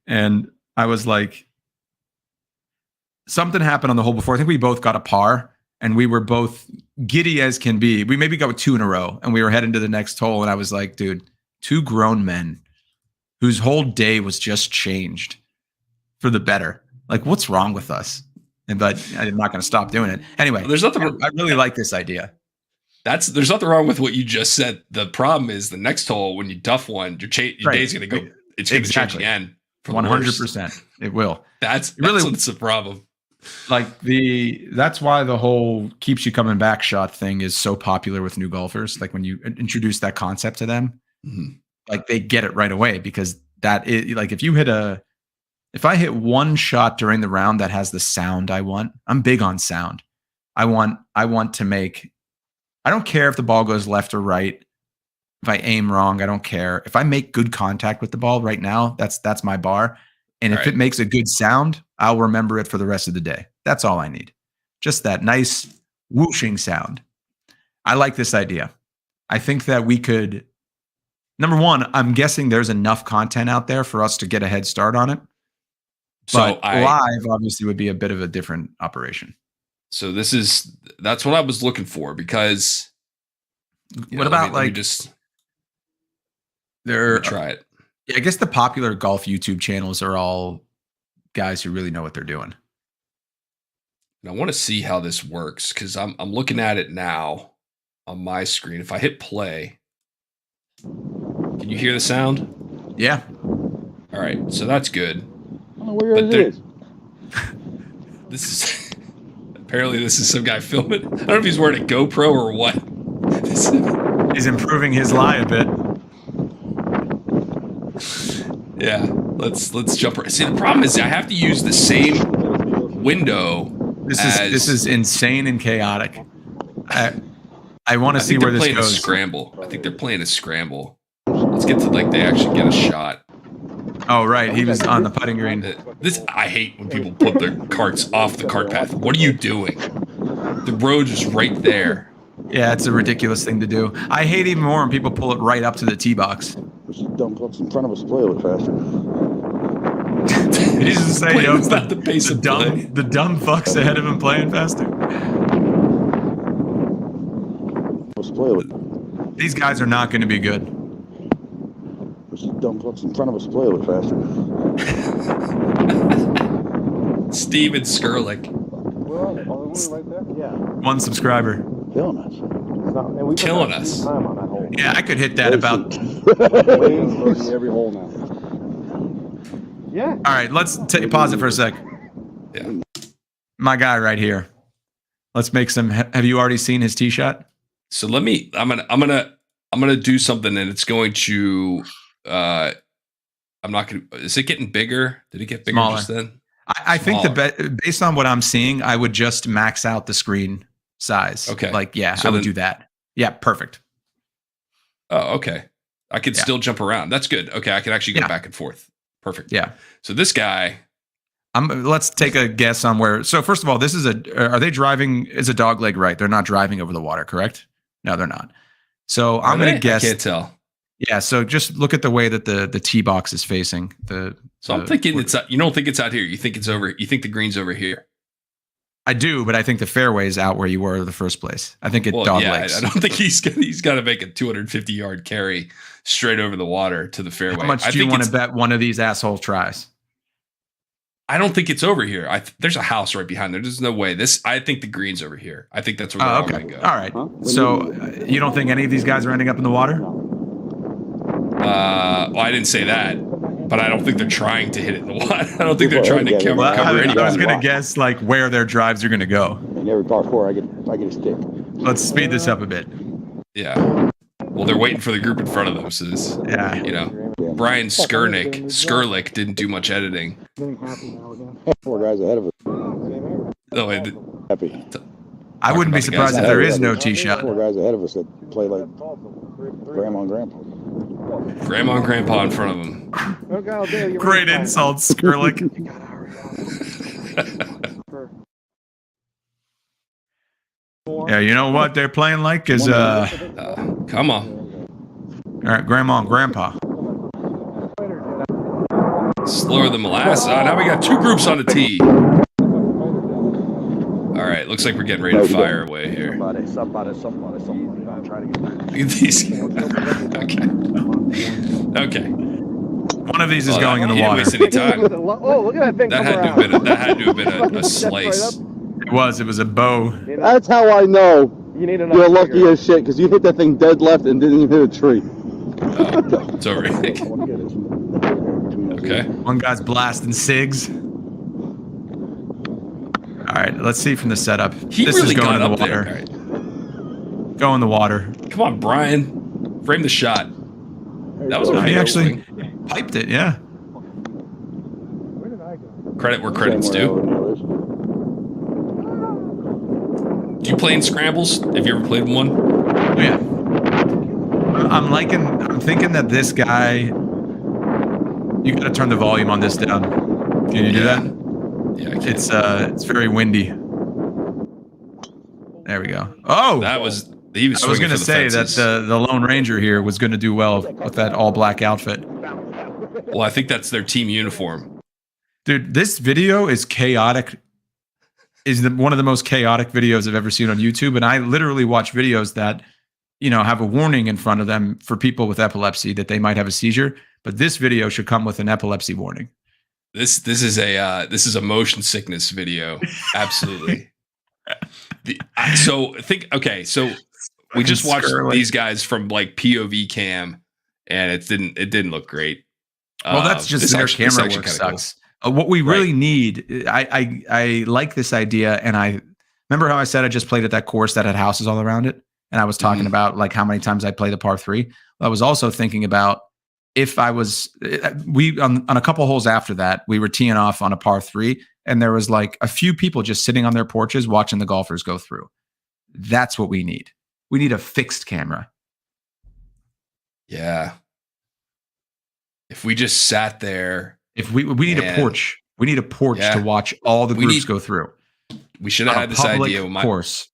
Speaker 1: and I was like, something happened on the hole before. I think we both got a par, and we were both giddy as can be. We maybe got 2 in a row, and we were heading to the next hole, and I was like, dude, 2 grown men whose whole day was just changed for the better. Like, what's wrong with us? But I'm not going to stop doing it. Anyway,
Speaker 2: there's nothing.
Speaker 1: I really like this idea.
Speaker 2: There's nothing wrong with what you just said. The problem is the next hole, when you duff one, your day's going to go. It's going to change again.
Speaker 1: 100%. It will.
Speaker 2: That's what's the problem.
Speaker 1: Like that's why the whole keeps you coming back shot thing is so popular with new golfers. Like when you introduce that concept to them, like they get it right away, because that is like if I hit one shot during the round that has the sound I want, I'm big on sound. I want to make, I don't care if the ball goes left or right. If I aim wrong, I don't care. If I make good contact with the ball right now, that's my bar. And if it makes a good sound, I'll remember it for the rest of the day. That's all I need. Just that nice whooshing sound. I like this idea. I think that we could, number one, I'm guessing there's enough content out there for us to get a head start on it. But live obviously would be a bit of a different operation.
Speaker 2: So that's what I was looking for, because
Speaker 1: what about let me
Speaker 2: try it.
Speaker 1: I guess the popular golf YouTube channels are all guys who really know what they're doing.
Speaker 2: And I want to see how this works, because I'm looking at it now on my screen. If I hit play, can you hear the sound?
Speaker 1: Yeah.
Speaker 2: All right, so that's good.
Speaker 3: I don't know where it is.
Speaker 2: This is apparently this is some guy filming. I don't know if he's wearing a GoPro or what.
Speaker 1: He's improving his lie a bit.
Speaker 2: Yeah, let's jump. See, the problem is I have to use the same window.
Speaker 1: This is insane and chaotic. I want to see where this goes.
Speaker 2: A scramble. I think they're playing a scramble. Let's get to they actually get a shot.
Speaker 1: Oh, right. He was on the putting green.
Speaker 2: I hate when people put their carts off the cart path. What are you doing? The road is right there.
Speaker 1: Yeah, it's a ridiculous thing to do. I hate even more when people pull it right up to the tee box.
Speaker 3: There's some dumb fucks in front of us to play a little faster.
Speaker 1: He used to say,
Speaker 2: it's not the pace of play.
Speaker 1: The dumb fucks ahead of him playing faster.
Speaker 3: Let's play a little.
Speaker 1: These guys are not going to be good.
Speaker 3: There's some dumb fucks in front of us to play a little faster.
Speaker 2: Steven Skurlick.
Speaker 3: We're right there? Yeah.
Speaker 1: 1 subscriber.
Speaker 3: Killing us.
Speaker 2: Killing us.
Speaker 1: Yeah, I could hit that about.
Speaker 3: Every hole now. Yeah.
Speaker 1: All right, let's pause it for a sec.
Speaker 2: Yeah.
Speaker 1: My guy right here. Let's make some. Have you already seen his tee shot?
Speaker 2: So I'm gonna do something, and it's going to I'm not going to. Is it getting bigger? Did it get bigger
Speaker 1: Smaller.
Speaker 2: just then?
Speaker 1: I think based on what I'm seeing, I would just max out the screen size.
Speaker 2: Okay.
Speaker 1: Like, yeah, so I would do that. Yeah, perfect.
Speaker 2: Oh, okay. I could still jump around. That's good. Okay, I can actually go back and forth. Perfect.
Speaker 1: Yeah.
Speaker 2: So this guy.
Speaker 1: Let's take a guess on where. So first of all, this is are they driving? Is a dog leg right? They're not driving over the water, correct? No, they're not. So I'm going to guess.
Speaker 2: I can't tell.
Speaker 1: Yeah. So just look at the way that the tee box is facing.
Speaker 2: I'm thinking you don't think it's out here. You think it's over. You think the green's over here.
Speaker 1: I do, but I think the fairway is out where you were in the first place. I think dog legs.
Speaker 2: I don't think he's got to make a 250-yard carry straight over the water to the fairway.
Speaker 1: How much do you want to bet one of these assholes tries?
Speaker 2: I don't think it's over here. There's a house right behind there. There's no way. I think the green's over here. I think that's where they're all going to go.
Speaker 1: All right. So you don't think any of these guys are ending up in the water?
Speaker 2: Well, I didn't say that, but I don't think they're trying to hit it in the water. I don't think they're trying to cover anything.
Speaker 1: I was going to guess like where their drives are going to go.
Speaker 3: In every par 4, I get a stick.
Speaker 1: Let's speed this up a bit.
Speaker 2: Yeah. Well, they're waiting for the group in front of them. So this, Brian Skurlick didn't do much editing.
Speaker 3: 4 guys ahead of us.
Speaker 2: No,
Speaker 3: Happy.
Speaker 1: I wouldn't be surprised if there is no tee shot.
Speaker 3: 4 guys ahead of us that play like grandma and grandpa.
Speaker 2: Grandma and grandpa in front of them.
Speaker 1: Great insult, Skurlick. Yeah, you know what they're playing like is
Speaker 2: come on.
Speaker 1: All right, grandma and grandpa.
Speaker 2: Slower than molasses. Now we got 2 groups on the tee. All right, looks like we're getting ready to fire away here.
Speaker 3: Somebody. I'm trying to get
Speaker 2: Look at these. Okay.
Speaker 1: One of these is going in the water.
Speaker 2: Waste any time.
Speaker 4: Oh, look at that thing.
Speaker 2: That had to have been a slice.
Speaker 1: It was a bow.
Speaker 3: That's how I know you're lucky as shit, because you hit that thing dead left and didn't even hit a tree.
Speaker 2: It's over. Okay.
Speaker 1: One guy's blasting cigs. All right, let's see from the setup.
Speaker 2: This
Speaker 1: is
Speaker 2: going
Speaker 1: in the water.
Speaker 2: Right.
Speaker 1: Go in the water.
Speaker 2: Come on, Brian. Frame the shot. That was
Speaker 1: he actually piped it, yeah.
Speaker 4: Where did I go?
Speaker 2: Credit where credit's due. Do you play in scrambles? Have you ever played one?
Speaker 1: Oh, yeah. I'm thinking that this guy, you got to turn the volume on this down. Can you do that?
Speaker 2: Yeah, I can.
Speaker 1: It's very windy. There we go. Oh,
Speaker 2: that was. I
Speaker 1: was going to say that the Lone Ranger here was going to do well with that all black outfit.
Speaker 2: Well, I think that's their team uniform.
Speaker 1: Dude, this video is chaotic. One of the most chaotic videos I've ever seen on YouTube. And I literally watch videos that, have a warning in front of them for people with epilepsy that they might have a seizure. But this video should come with an epilepsy warning.
Speaker 2: This is a motion sickness video. Absolutely. So we just watched these guys from like POV cam, and it didn't look great.
Speaker 1: Well, that's just their camera work sucks. Cool. What we really need, I like this idea, and I remember how I said I just played at that course that had houses all around it, and I was talking about like how many times I played the par 3. Well, I was also thinking about if I was on a couple holes after that, we were teeing off on a par 3, and there was like a few people just sitting on their porches watching the golfers go through. That's what we need. We need a fixed camera.
Speaker 2: Yeah. If we just sat there.
Speaker 1: If we need a porch. We need a porch to watch all the groups go through.
Speaker 2: We should have had this idea.
Speaker 1: Of course.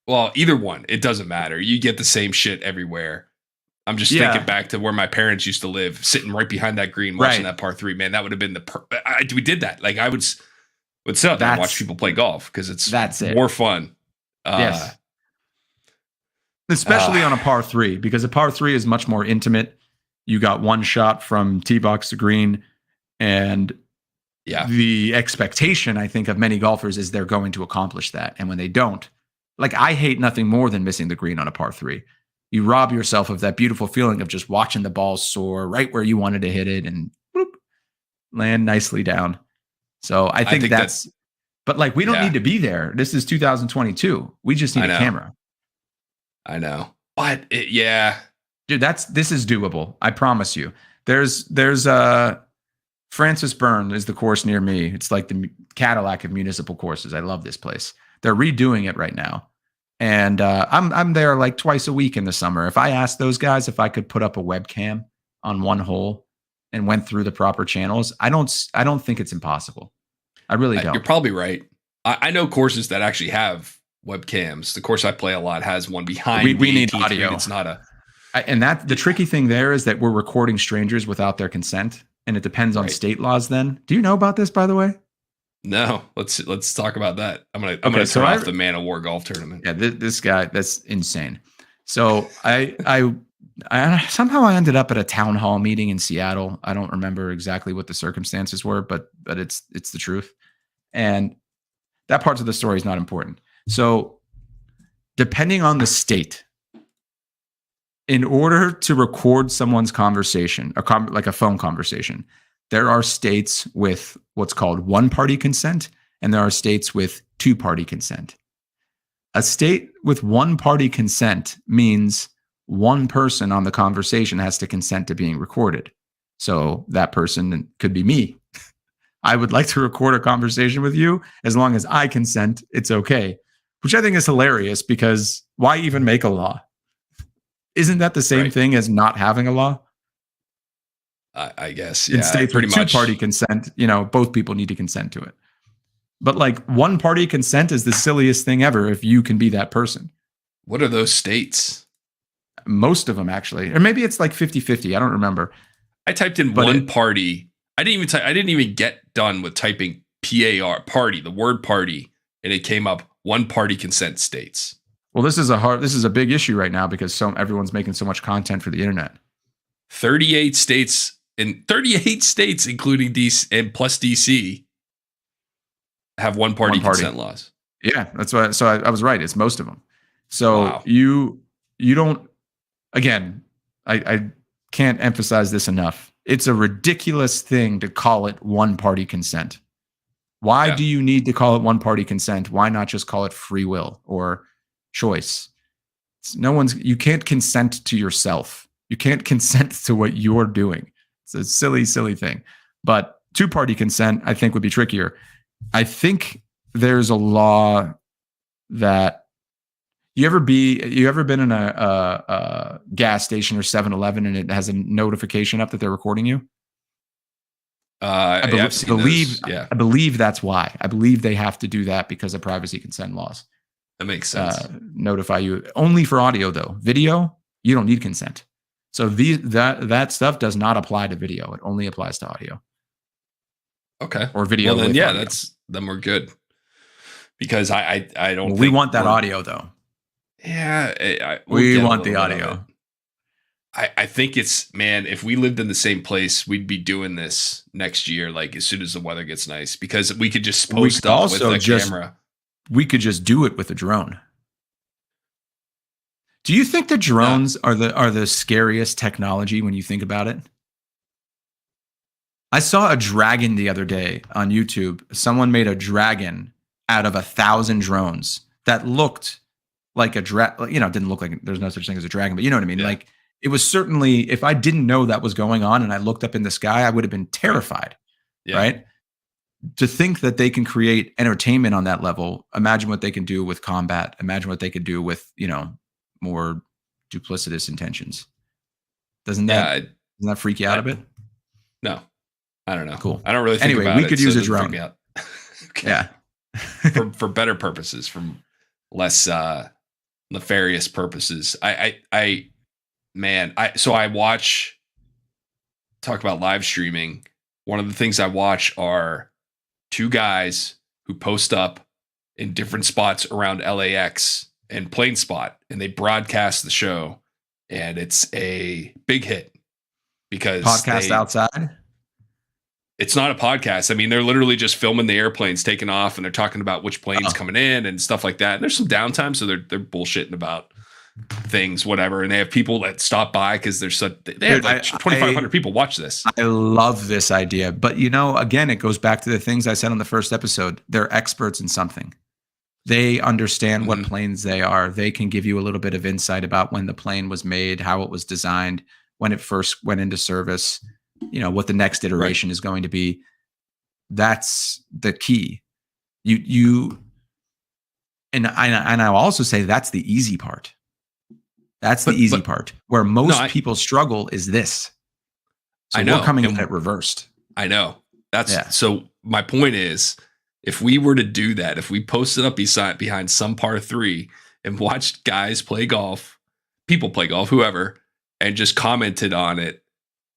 Speaker 2: Well, either one. It doesn't matter. You get the same shit everywhere. I'm just thinking back to where my parents used to live, sitting right behind that green, watching that par 3. Man, that would have been we did that. Like I would sit out there and watch people play golf because it's more fun.
Speaker 1: Yes. Especially on a par 3, because a par 3 is much more intimate. You got one shot from tee box to green, and the expectation, I think, of many golfers is they're going to accomplish that. And when they don't, like I hate nothing more than missing the green on a par 3. You rob yourself of that beautiful feeling of just watching the ball soar right where you wanted to hit it and land nicely down. So I think that's but like we don't need to be there. This is 2022. We just need a camera.
Speaker 2: I know. But
Speaker 1: dude, this is doable. I promise you. There's Francis Byrne is the course near me. It's like the Cadillac of municipal courses. I love this place. They're redoing it right now. And I'm there like twice a week in the summer. If I asked those guys if I could put up a webcam on one hole and went through the proper channels, I don't think it's impossible. I really don't.
Speaker 2: You're probably right. I know courses that actually have webcams. The course I play a lot has one behind.
Speaker 1: We need audio.
Speaker 2: It's not a.
Speaker 1: And that the tricky thing there is that we're recording strangers without their consent, and it depends on state laws. Then, do you know about this, by the way?
Speaker 2: No, let's talk about that. I'm gonna turn off the Man of War golf tournament.
Speaker 1: Yeah, this guy, that's insane. So I somehow I ended up at a town hall meeting in Seattle. I don't remember exactly what the circumstances were, but it's the truth. And that part of the story is not important. So depending on the state, in order to record someone's conversation, like a phone conversation, there are states with what's called one-party consent, and there are states with two-party consent. A state with one-party consent means one person on the conversation has to consent to being recorded. So that person could be me. I would like to record a conversation with you. As long as I consent, it's okay. Which I think is hilarious, because why even make a law? Isn't that the same thing as not having a law?
Speaker 2: I guess.
Speaker 1: In states with two-party consent, both people need to consent to it. But like one-party consent is the silliest thing ever if you can be that person.
Speaker 2: What are those states?
Speaker 1: Most of them, actually. Or maybe it's like 50-50. I don't remember.
Speaker 2: I typed in one party. I didn't even get done with typing PAR, party, the word party, and it came up one-party consent states.
Speaker 1: Well, this is a big issue right now because everyone's making so much content for the internet.
Speaker 2: 38 states, including DC and plus DC, have one-party consent laws.
Speaker 1: Yeah, that's why. So I was right. It's most of them. So you don't. Again, I can't emphasize this enough. It's a ridiculous thing to call it one-party consent. Why do you need to call it one-party consent? Why not just call it free will or choice? You can't consent to yourself. You can't consent to what you're doing. It's a silly, silly thing. But two-party consent, I think, would be trickier. I think there's a law that you ever been in a gas station or 7-Eleven and it has a notification up that they're recording you? I believe that's why. I believe they have to do that because of privacy consent laws.
Speaker 2: That makes sense.
Speaker 1: Notify you only for audio, though. Video, you don't need consent. So that stuff does not apply to video. It only applies to audio.
Speaker 2: Okay.
Speaker 1: Or video.
Speaker 2: Well, then then we're good. Because I don't. Think
Speaker 1: we want that audio though.
Speaker 2: Yeah,
Speaker 1: we want the audio.
Speaker 2: I think it's, man, if we lived in the same place, we'd be doing this next year, like as soon as the weather gets nice, because we could just post stuff with the camera. We
Speaker 1: could just do it with a drone. Do you think the drones are the scariest technology when you think about it? I saw a dragon the other day on YouTube. Someone made a dragon out of 1,000 drones that looked like a dragon. Didn't look like, there's no such thing as a dragon, but you know what I mean? Yeah. Like, it was certainly, if I didn't know that was going on and I looked up in the sky, I would have been terrified, right? To think that they can create entertainment on that level, imagine what they can do with combat. Imagine what they could do with, more duplicitous intentions. Doesn't that freak you out a bit?
Speaker 2: No, I don't know.
Speaker 1: Cool.
Speaker 2: I don't really think about it.
Speaker 1: We could use a drone.
Speaker 2: Okay.
Speaker 1: Yeah.
Speaker 2: for better purposes, from less nefarious purposes. Talk about live streaming. One of the things I watch are two guys who post up in different spots around LAX and Plane Spot, and they broadcast the show, and it's a big hit because
Speaker 1: podcast outside.
Speaker 2: It's not a podcast. I mean, they're literally just filming the airplanes taking off, and they're talking about which plane's coming in and stuff like that. And there's some downtime, so they're bullshitting about things, whatever. And they have people that stop by because they have like 2,500 people watch this.
Speaker 1: I love this idea, but again, it goes back to the things I said on the first episode. They're experts in something. They understand what planes they are. They can give you a little bit of insight about when the plane was made, how it was designed, when it first went into service. what the next iteration is going to be. That's the key. And I'll also say that's the easy part. That's the easy part. Where most people struggle is this. So we're coming at it reversed.
Speaker 2: I know. So my point is, if we were to do that, if we posted up behind some par 3 and watched guys play golf, people play golf, whoever, and just commented on it.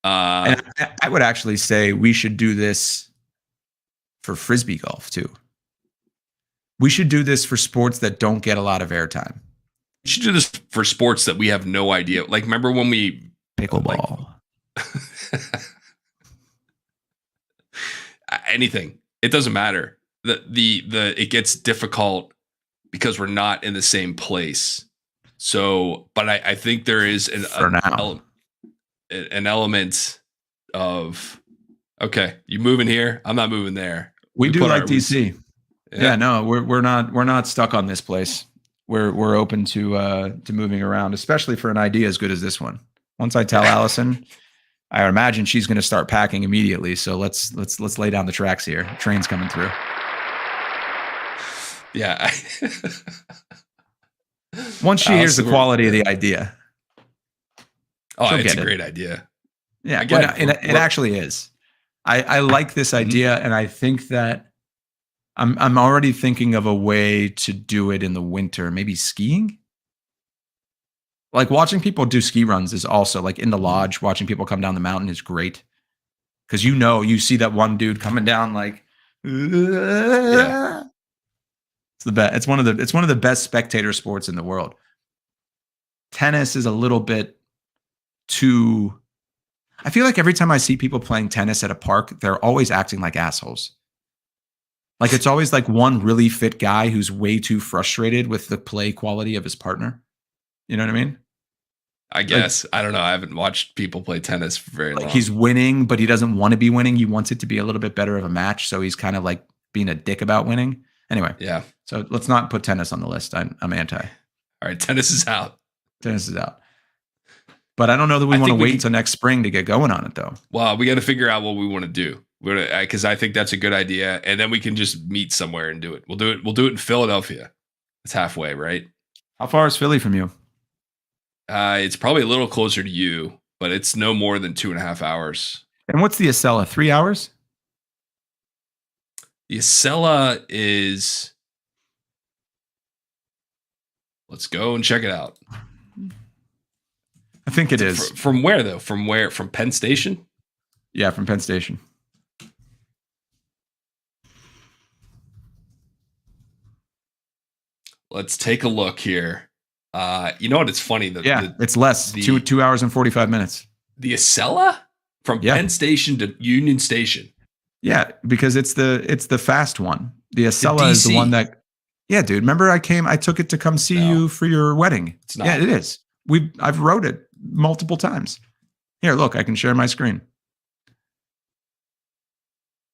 Speaker 1: And I would actually say we should do this for Frisbee golf too. We should do this for sports that don't get a lot of airtime.
Speaker 2: We should do this for sports that we have no idea. Like, remember when we
Speaker 1: pickleball?
Speaker 2: Anything. It doesn't matter. It gets difficult because we're not in the same place. So, but I think there is an element of, okay, you moving here, I'm not moving there.
Speaker 1: We do like DC. Yeah, no, we're not stuck on this place. We're open to moving around, especially for an idea as good as this one. Once I tell Allison, I imagine she's going to start packing immediately. So let's lay down the tracks here. Train's coming through.
Speaker 2: Yeah.
Speaker 1: Once she hears the quality of the idea.
Speaker 2: Oh, it's a great idea.
Speaker 1: Yeah, it actually is. I like this idea, and I think that I'm already thinking of a way to do it in the winter, maybe skiing. Like watching people do ski runs is also like in the lodge, watching people come down the mountain is great. Cause you see that one dude coming down like, yeah. It's the best. It's one of the best spectator sports in the world. Tennis is a little bit too, I feel like every time I see people playing tennis at a park, they're always acting like assholes. Like it's always like one really fit guy who's way too frustrated with the play quality of his partner. You know what I mean?
Speaker 2: I guess. I don't know. I haven't watched people play tennis for very long.
Speaker 1: He's winning, but he doesn't want to be winning. He wants it to be a little bit better of a match. So he's kind of like being a dick about winning. Anyway.
Speaker 2: Yeah.
Speaker 1: So let's not put tennis on the list. I'm anti.
Speaker 2: All right. Tennis is out.
Speaker 1: Tennis is out. But I don't know that we want to wait until next spring to get going on it, though. Well,
Speaker 2: we got to figure out what we want to do. Because I think that's a good idea. And then we can just meet somewhere and do it. We'll do it in Philadelphia. It's halfway, right?
Speaker 1: How far is Philly from you?
Speaker 2: It's probably a little closer to you, but it's no more than 2.5 hours.
Speaker 1: And what's the Acela? 3 hours?
Speaker 2: The Acela is. Let's go and check it out.
Speaker 1: I think it is.
Speaker 2: From where though? From where? From Penn Station?
Speaker 1: Yeah, from Penn Station.
Speaker 2: Let's take a look here. You know what? It's funny.
Speaker 1: It's less. 2 hours and 45 minutes.
Speaker 2: The Acela from Penn Station to Union Station.
Speaker 1: Yeah, because it's the fast one. The Acela is the one that. Yeah, dude. Remember, I took it to come see you for your wedding.
Speaker 2: It's not.
Speaker 1: Yeah, it is. I've rode it multiple times. Here, look, I can share my screen.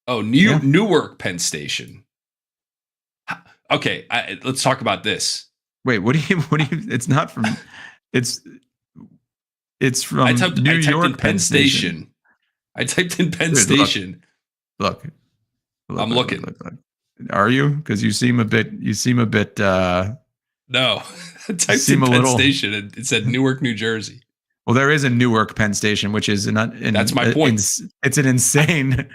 Speaker 2: Oh, Newark Penn Station. Okay, let's talk about this.
Speaker 1: Wait, what do you? It's not from. It's from
Speaker 2: I typed in Penn Station. I typed in Penn Station.
Speaker 1: Look,
Speaker 2: I'm looking.
Speaker 1: Look. Are you? Because you seem a bit.
Speaker 2: No, I typed in Penn Station and it said Newark, New Jersey.
Speaker 1: Well, there is a Newark Penn Station, which is
Speaker 2: that's my point.
Speaker 1: It's an insane.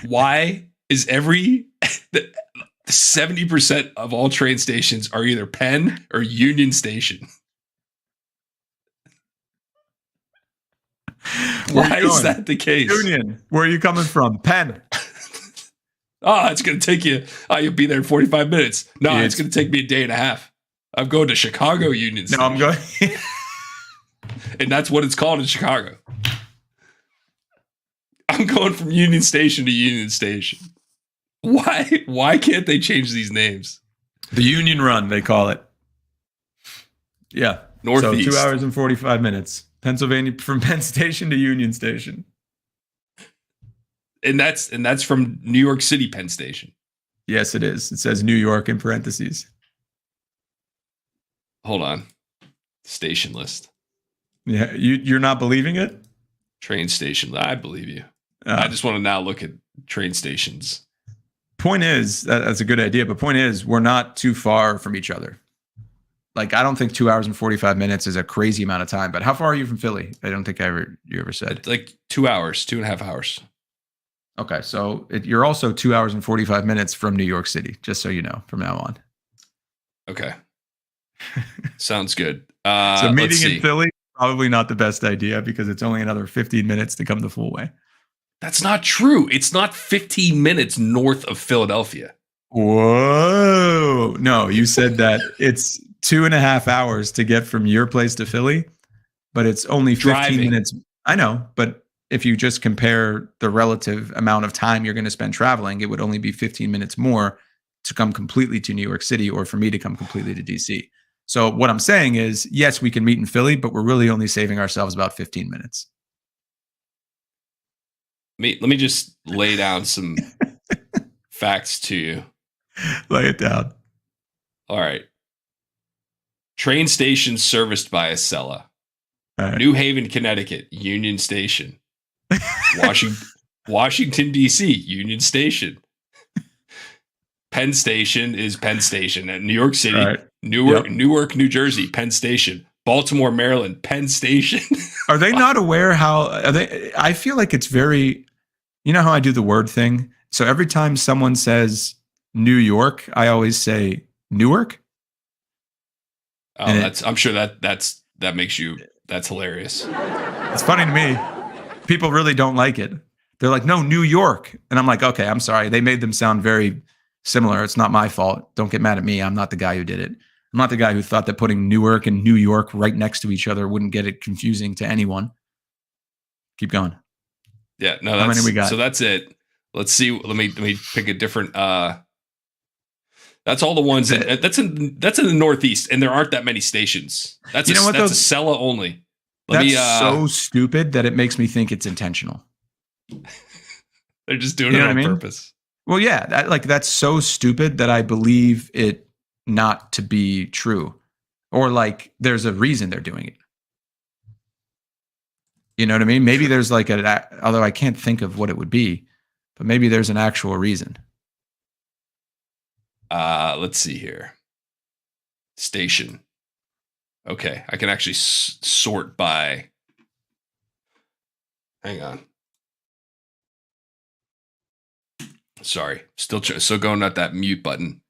Speaker 2: Why is 70% of all train stations are either Penn or Union Station? Why is that the case?
Speaker 1: Union. Where are you coming from? Penn.
Speaker 2: It's going to take you. You'll be there in 45 minutes. No, it's going to take me a day and a half. I'm going to Chicago Union Station.
Speaker 1: No, I'm going.
Speaker 2: And that's what it's called in Chicago. I'm going from Union Station to Union Station. Why can't they change these names?
Speaker 1: The Union Run, they call it. Yeah.
Speaker 2: Northeast.
Speaker 1: So 2 hours and 45 minutes. Pennsylvania, from Penn Station to Union Station.
Speaker 2: And that's from New York City Penn Station.
Speaker 1: Yes, it is. It says New York in parentheses.
Speaker 2: Hold on. Station list.
Speaker 1: Yeah, you're not believing it?
Speaker 2: Train station. I believe you. I just want to now look at train stations.
Speaker 1: Point is, that's a good idea, but point is, we're not too far from each other. Like, I don't think 2 hours and 45 minutes is a crazy amount of time, but how far are you from Philly? I don't think you ever said.
Speaker 2: It's like 2 hours, 2.5 hours.
Speaker 1: Okay, so you're also 2 hours and 45 minutes from New York City, just so you know from now on.
Speaker 2: Okay. Sounds good.
Speaker 1: So meeting in Philly, probably not the best idea because it's only another 15 minutes to come the full way.
Speaker 2: That's not true. It's not 15 minutes north of Philadelphia.
Speaker 1: Whoa. No, you said that it's 2.5 hours to get from your place to Philly, but it's only 15 minutes. I know, but if you just compare the relative amount of time you're going to spend traveling, it would only be 15 minutes more to come completely to New York City or for me to come completely to DC. So what I'm saying is, yes, we can meet in Philly, but we're really only saving ourselves about 15 minutes.
Speaker 2: Let me just lay down some facts to you.
Speaker 1: Lay it down.
Speaker 2: All right. Train station serviced by Acela.
Speaker 1: Right.
Speaker 2: New Haven, Connecticut, Union Station. Washington, D.C., Union Station. Penn Station is Penn Station. At New York City, right. Newark, New Jersey, Penn Station. Baltimore, Maryland, Penn Station.
Speaker 1: Are they not aware I feel like it's very, you know how I do the word thing? So every time someone says New York, I always say Newark.
Speaker 2: Oh, I'm sure that makes you, that's hilarious.
Speaker 1: It's funny to me. People really don't like it. They're like, no, New York. And I'm like, okay, I'm sorry. They made them sound very similar. It's not my fault. Don't get mad at me. I'm not the guy who did it. I'm not the guy who thought that putting Newark and New York right next to each other wouldn't get it confusing to anyone. Keep going.
Speaker 2: Yeah, no,
Speaker 1: how many we got?
Speaker 2: So that's it. Let's see. Let me pick a different. That's all the ones. That's in the Northeast, and there aren't that many stations. That's that's Acela only.
Speaker 1: That's so stupid that it makes me think it's intentional.
Speaker 2: They're just doing it on purpose.
Speaker 1: Well, yeah, that's so stupid that I believe it not to be true, or like there's a reason they're doing it. You know what I mean? Maybe there's like although I can't think of what it would be, but maybe there's an actual reason.
Speaker 2: Let's see here. Station. Okay, I can actually sort by. Hang on. Sorry, still going at that mute button.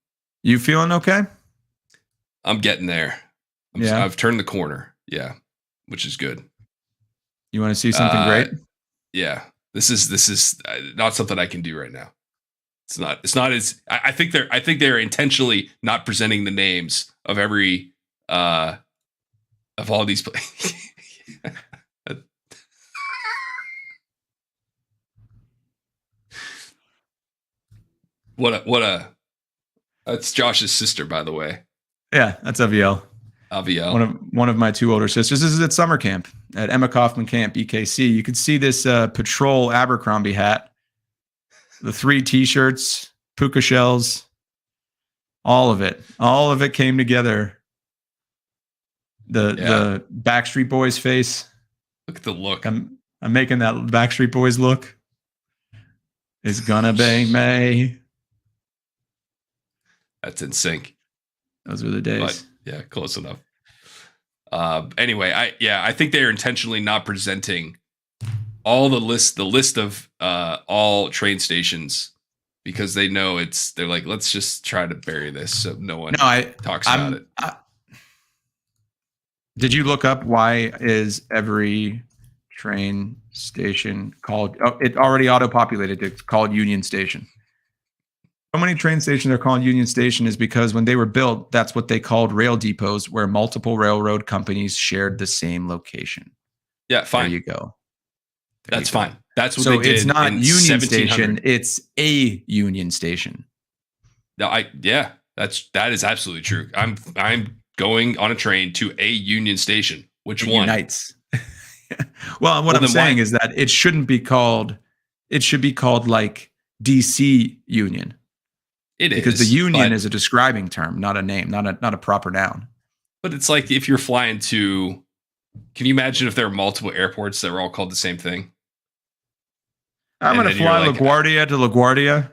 Speaker 1: You feeling okay?
Speaker 2: I'm getting there. I've turned the corner. Yeah, which is good.
Speaker 1: You want to see something great?
Speaker 2: Yeah, this is not something I can do right now. It's not as I think they're intentionally not presenting the names of every of all these places. That's Josh's sister, by the way.
Speaker 1: Yeah, that's Avielle. One of my two older sisters. This is at summer camp at Emma Kaufman Camp, EKC. You could see this Patrol Abercrombie hat, the 3 T-shirts, puka shells, all of it came together. The Backstreet Boys face.
Speaker 2: Look at the look.
Speaker 1: I'm making that Backstreet Boys look. It's gonna be May.
Speaker 2: That's in sync.
Speaker 1: Those were the days.
Speaker 2: But, yeah, close enough. Anyway, I think they're intentionally not presenting all the list of all train stations because they know they're like, let's just try to bury this so no one talks about it.
Speaker 1: Did you look up why is every train station called? Oh, it already auto-populated. It's called Union Station. So many train stations are called Union Station is because when they were built, that's what they called rail depots where multiple railroad companies shared the same location.
Speaker 2: Yeah, fine.
Speaker 1: There you go.
Speaker 2: That's fine. That's what they did. So
Speaker 1: it's not Union Station, it's a Union Station.
Speaker 2: No, that is absolutely true. I'm going on a train to a Union Station. Which one?
Speaker 1: Unites. Well, what I'm saying is that it should be called like DC Union.
Speaker 2: It is.
Speaker 1: Because the union is a describing term, not a name, not a proper noun.
Speaker 2: But it's like if you're flying to, can you imagine if there were multiple airports that were all called the same thing?
Speaker 1: I'm going to fly LaGuardia to LaGuardia.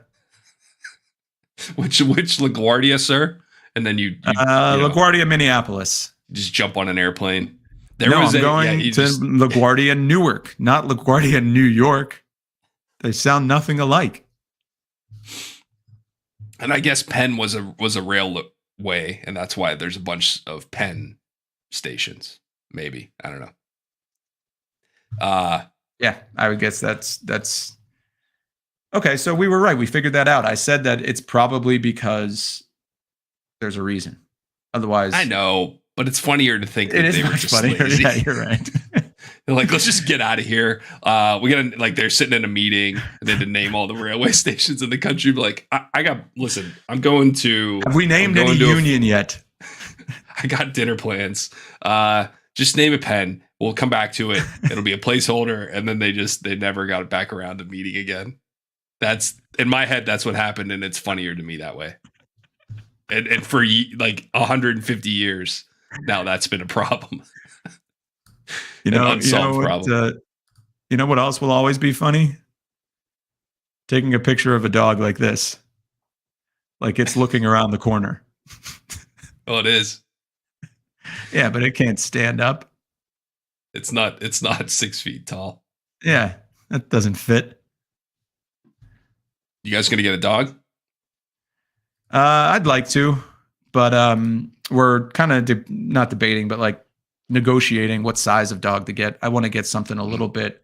Speaker 2: Which LaGuardia, sir? And then you
Speaker 1: LaGuardia, Minneapolis.
Speaker 2: Just jump on an airplane.
Speaker 1: I'm going to LaGuardia, Newark, not LaGuardia, New York. They sound nothing alike.
Speaker 2: And I guess Penn was a railway, and that's why there's a bunch of Penn stations. Maybe, I don't know.
Speaker 1: Yeah, I would guess that's okay. So we were right. We figured that out. I said that it's probably because there's a reason. Otherwise,
Speaker 2: I know, but it's funnier to think
Speaker 1: it is much funnier.
Speaker 2: Lazy.
Speaker 1: Yeah, you're right.
Speaker 2: They're like, let's just get out of here. We gotta, like, they're sitting in a meeting and then to name all the railway stations in the country. Like, I'm going to.
Speaker 1: Have we named any union yet?
Speaker 2: I got dinner plans. Just name a Penn. We'll come back to it. It'll be a placeholder. And then they never got it back around to meeting again. That's in my head. That's what happened. And it's funnier to me that way. And for like 150 years now, that's been a problem. Unsolved problem. You know what else will always be funny? Taking a picture of a dog like this. Like it's looking around the corner. Oh, it is.
Speaker 1: Yeah, but it can't stand up.
Speaker 2: It's not 6 feet tall.
Speaker 1: Yeah, that doesn't fit.
Speaker 2: You guys gonna get a dog?
Speaker 1: I'd like to, but we're kind of not debating, but like negotiating what size of dog to get. I want to get something a little bit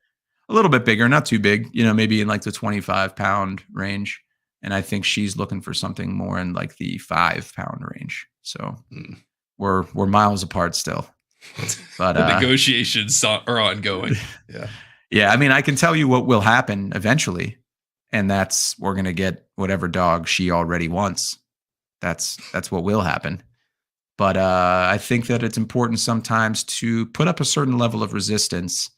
Speaker 1: bigger, not too big, maybe in like the 25-pound range. And I think she's looking for something more in like the 5-pound range. So we're miles apart still. But
Speaker 2: the negotiations are ongoing. Yeah.
Speaker 1: Yeah. I mean, I can tell you what will happen eventually. And that's we're going to get whatever dog she already wants. That's what will happen. But I think that it's important sometimes to put up a certain level of resistance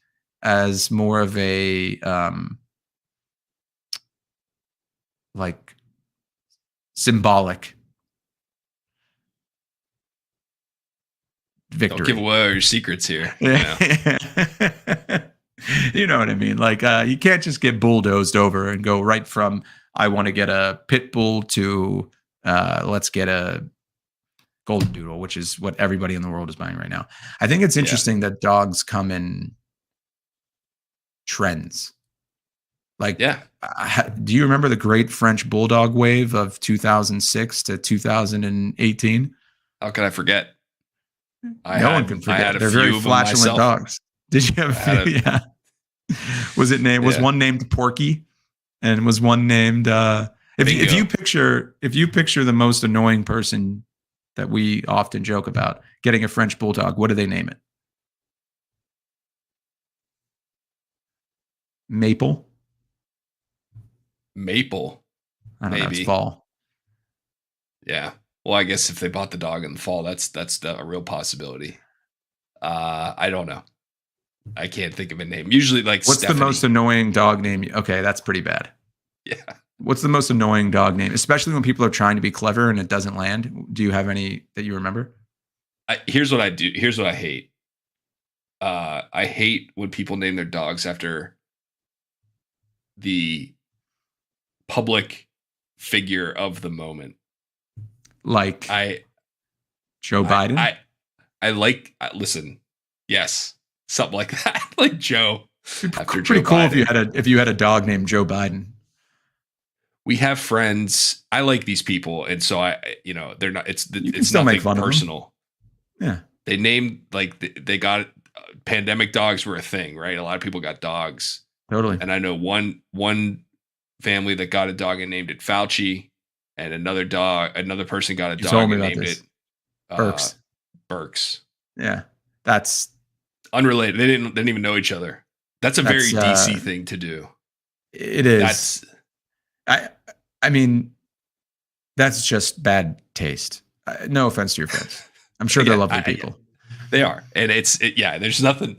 Speaker 1: as more of a like symbolic victory.
Speaker 2: Don't give away all your secrets here.
Speaker 1: You know what I mean? Like you can't just get bulldozed over and go right from I want to get a pit bull to let's get a golden doodle, which is what everybody in the world is buying right now. I think it's interesting that dogs come in trends. Like, do you remember the great French bulldog wave of 2006 to 2018?
Speaker 2: How could I forget?
Speaker 1: No one can forget. They're very flatulent dogs. Did you have a few? Yeah. Was it named? Was one named Porky, and was one named? If you picture the most annoying person that we often joke about getting a French bulldog, what do they name it? Maple. I don't know. It's fall.
Speaker 2: Yeah. Well, I guess if they bought the dog in the fall, that's a real possibility. I don't know. I can't think of a name. Usually, like,
Speaker 1: what's Stephanie. The most annoying dog name? Okay, that's pretty bad.
Speaker 2: Yeah.
Speaker 1: What's the most annoying dog name, especially when people are trying to be clever and it doesn't land? Do you have any that you remember?
Speaker 2: Here's what I do. Here's what I hate. I hate when people name their dogs after the public figure of the moment.
Speaker 1: Like Joe Biden?
Speaker 2: Listen, yes, something like that. Like Joe.
Speaker 1: Pretty cool Biden. if you had a dog named Joe Biden.
Speaker 2: We have friends. I like these people, and so they're not. It's
Speaker 1: still
Speaker 2: nothing
Speaker 1: make fun
Speaker 2: personal.
Speaker 1: Of them. Yeah,
Speaker 2: they named they got pandemic dogs were a thing, right? A lot of people got dogs.
Speaker 1: Totally.
Speaker 2: And I know one family that got a dog and named it Fauci, and another person got a dog and named it Burks.
Speaker 1: Yeah, that's
Speaker 2: unrelated. They didn't even know each other. That's a very DC thing to do.
Speaker 1: It is. I mean, that's just bad taste. No offense to your friends. I'm sure they're lovely people.
Speaker 2: They are, and there's nothing.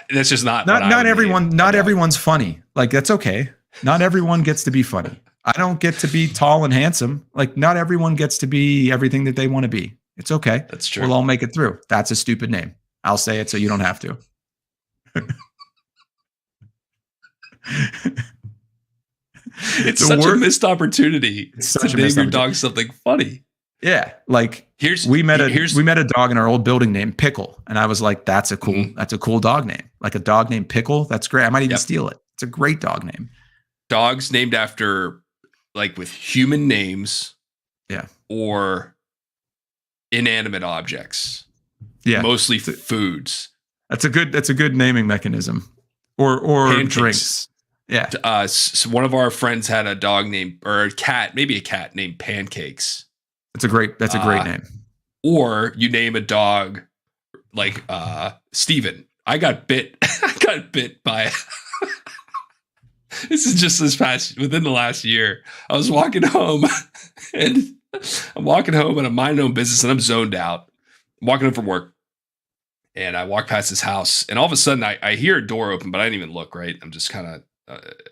Speaker 2: That's just not.
Speaker 1: Not everyone. Not everyone's funny. Like that's okay. Not everyone gets to be funny. I don't get to be tall and handsome. Like not everyone gets to be everything that they want to be. It's okay.
Speaker 2: That's true.
Speaker 1: We'll all make it through. That's a stupid name. I'll say it so you don't have to.
Speaker 2: It's such a missed opportunity to name your dog something funny.
Speaker 1: Yeah, like we met a dog in our old building named Pickle, and I was like, that's a cool dog name. Like a dog named Pickle, that's great. I might even steal it. It's a great dog name.
Speaker 2: Dogs named after like with human names, or inanimate objects. Yeah, mostly foods.
Speaker 1: That's a good naming mechanism. Or pancakes. Drinks. Yeah.
Speaker 2: So one of our friends had a dog named, or a cat, maybe a cat named Pancakes.
Speaker 1: That's a great name.
Speaker 2: Or you name a dog like Steven. I got bit by this is just within the last year. I was walking home and I'm minding my own business and I'm zoned out. I'm walking home from work. And I walk past his house, and all of a sudden I hear a door open, but I didn't even look, right? I'm just kind of,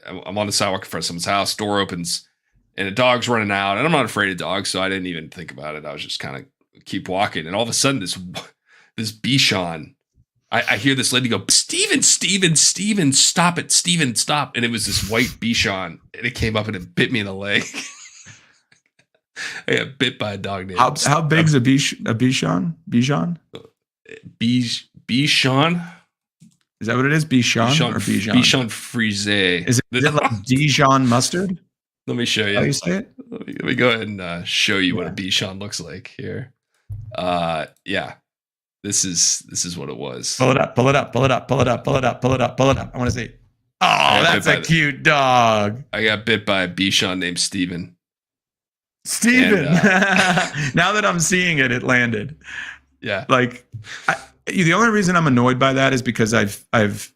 Speaker 2: I'm on the sidewalk in front of someone's house, door opens, and a dog's running out, and I'm not afraid of dogs, so I didn't even think about it. I was just kind of keep walking, and all of a sudden this Bichon, I hear this lady go, Steven, stop it, Steven, stop. And it was this white Bichon, and it came up and it bit me in the leg. I got bit by a dog named
Speaker 1: How big's a Bichon?
Speaker 2: Bichon?
Speaker 1: Is that what it is? Bichon or Bichon?
Speaker 2: Bichon Frise.
Speaker 1: Is it like Dijon mustard?
Speaker 2: Let me show you.
Speaker 1: How do you say it?
Speaker 2: Let me go ahead and show you what a Bichon looks like here. Yeah. This is what it was.
Speaker 1: Pull it up. I want to see. Oh, that's a cute dog.
Speaker 2: I got bit by a Bichon named Steven.
Speaker 1: And, now that I'm seeing it landed.
Speaker 2: Yeah.
Speaker 1: Like the only reason I'm annoyed by that is because I've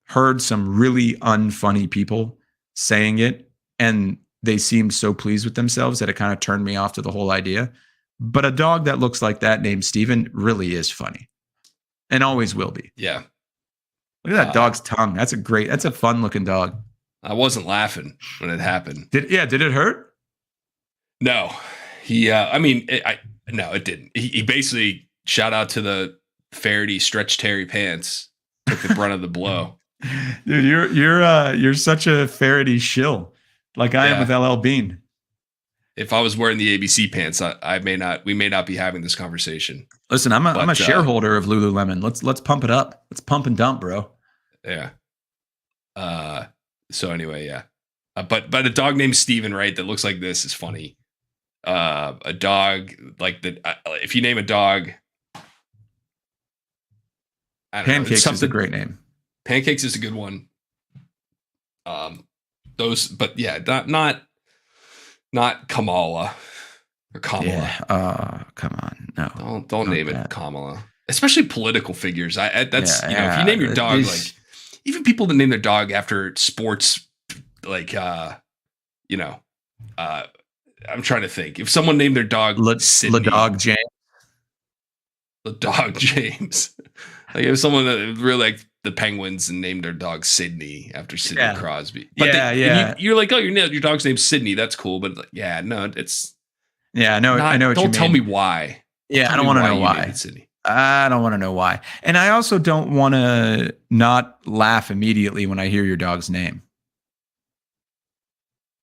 Speaker 1: heard some really unfunny people saying it, and they seemed so pleased with themselves that it kind of turned me off to the whole idea. But a dog that looks like that named Steven really is funny and always will be.
Speaker 2: Yeah.
Speaker 1: Look at that dog's tongue. That's a fun looking dog.
Speaker 2: I wasn't laughing when it happened.
Speaker 1: Did it hurt?
Speaker 2: No. No, it didn't. He basically, shout out to the Faraday stretch terry pants, took the brunt of the blow.
Speaker 1: Dude, you're such a Faraday shill, like I am with LL Bean.
Speaker 2: If I was wearing the ABC pants, we may not be having this conversation.
Speaker 1: Listen, I'm a shareholder of Lululemon. Let's pump it up. Let's pump and dump, bro.
Speaker 2: Yeah. So anyway, yeah. But a dog named Steven, right, that looks like this is funny. A dog like that. If you name a dog,
Speaker 1: Pancakes is a great name.
Speaker 2: Pancakes is a good one. But yeah, not Kamala or Kamala.
Speaker 1: Yeah. Come on, no.
Speaker 2: Don't name it Kamala. Especially political figures. If you name your dog like, even people that name their dog after sports, like I'm trying to think. If someone named their dog Sydney,
Speaker 1: LaDog James.
Speaker 2: LaDog James. Like if someone that really like the Penguins and named their dog Sidney after Sidney Crosby. But you're like, oh, your dog's named Sydney. That's cool. But like, no, it's.
Speaker 1: Yeah, I know what you mean.
Speaker 2: Don't tell me why.
Speaker 1: Yeah, I don't want to know why. I don't want to know why. And I also don't want to not laugh immediately when I hear your dog's name.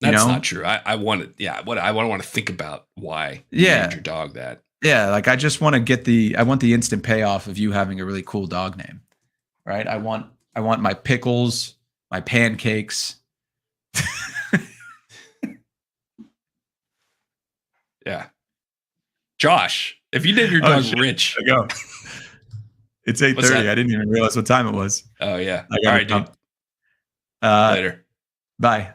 Speaker 2: That's not true. I want to. Yeah, I want to think about why you named your dog that.
Speaker 1: Yeah, like I just want to get the instant payoff of you having a really cool dog name, right? I want my pickles, my pancakes.
Speaker 2: Yeah, Josh, if you named your dog Rich,
Speaker 1: I go. It's 8:30. I didn't even realize what time it was.
Speaker 2: Oh yeah.
Speaker 1: All right, dude.
Speaker 2: Later.
Speaker 1: Bye.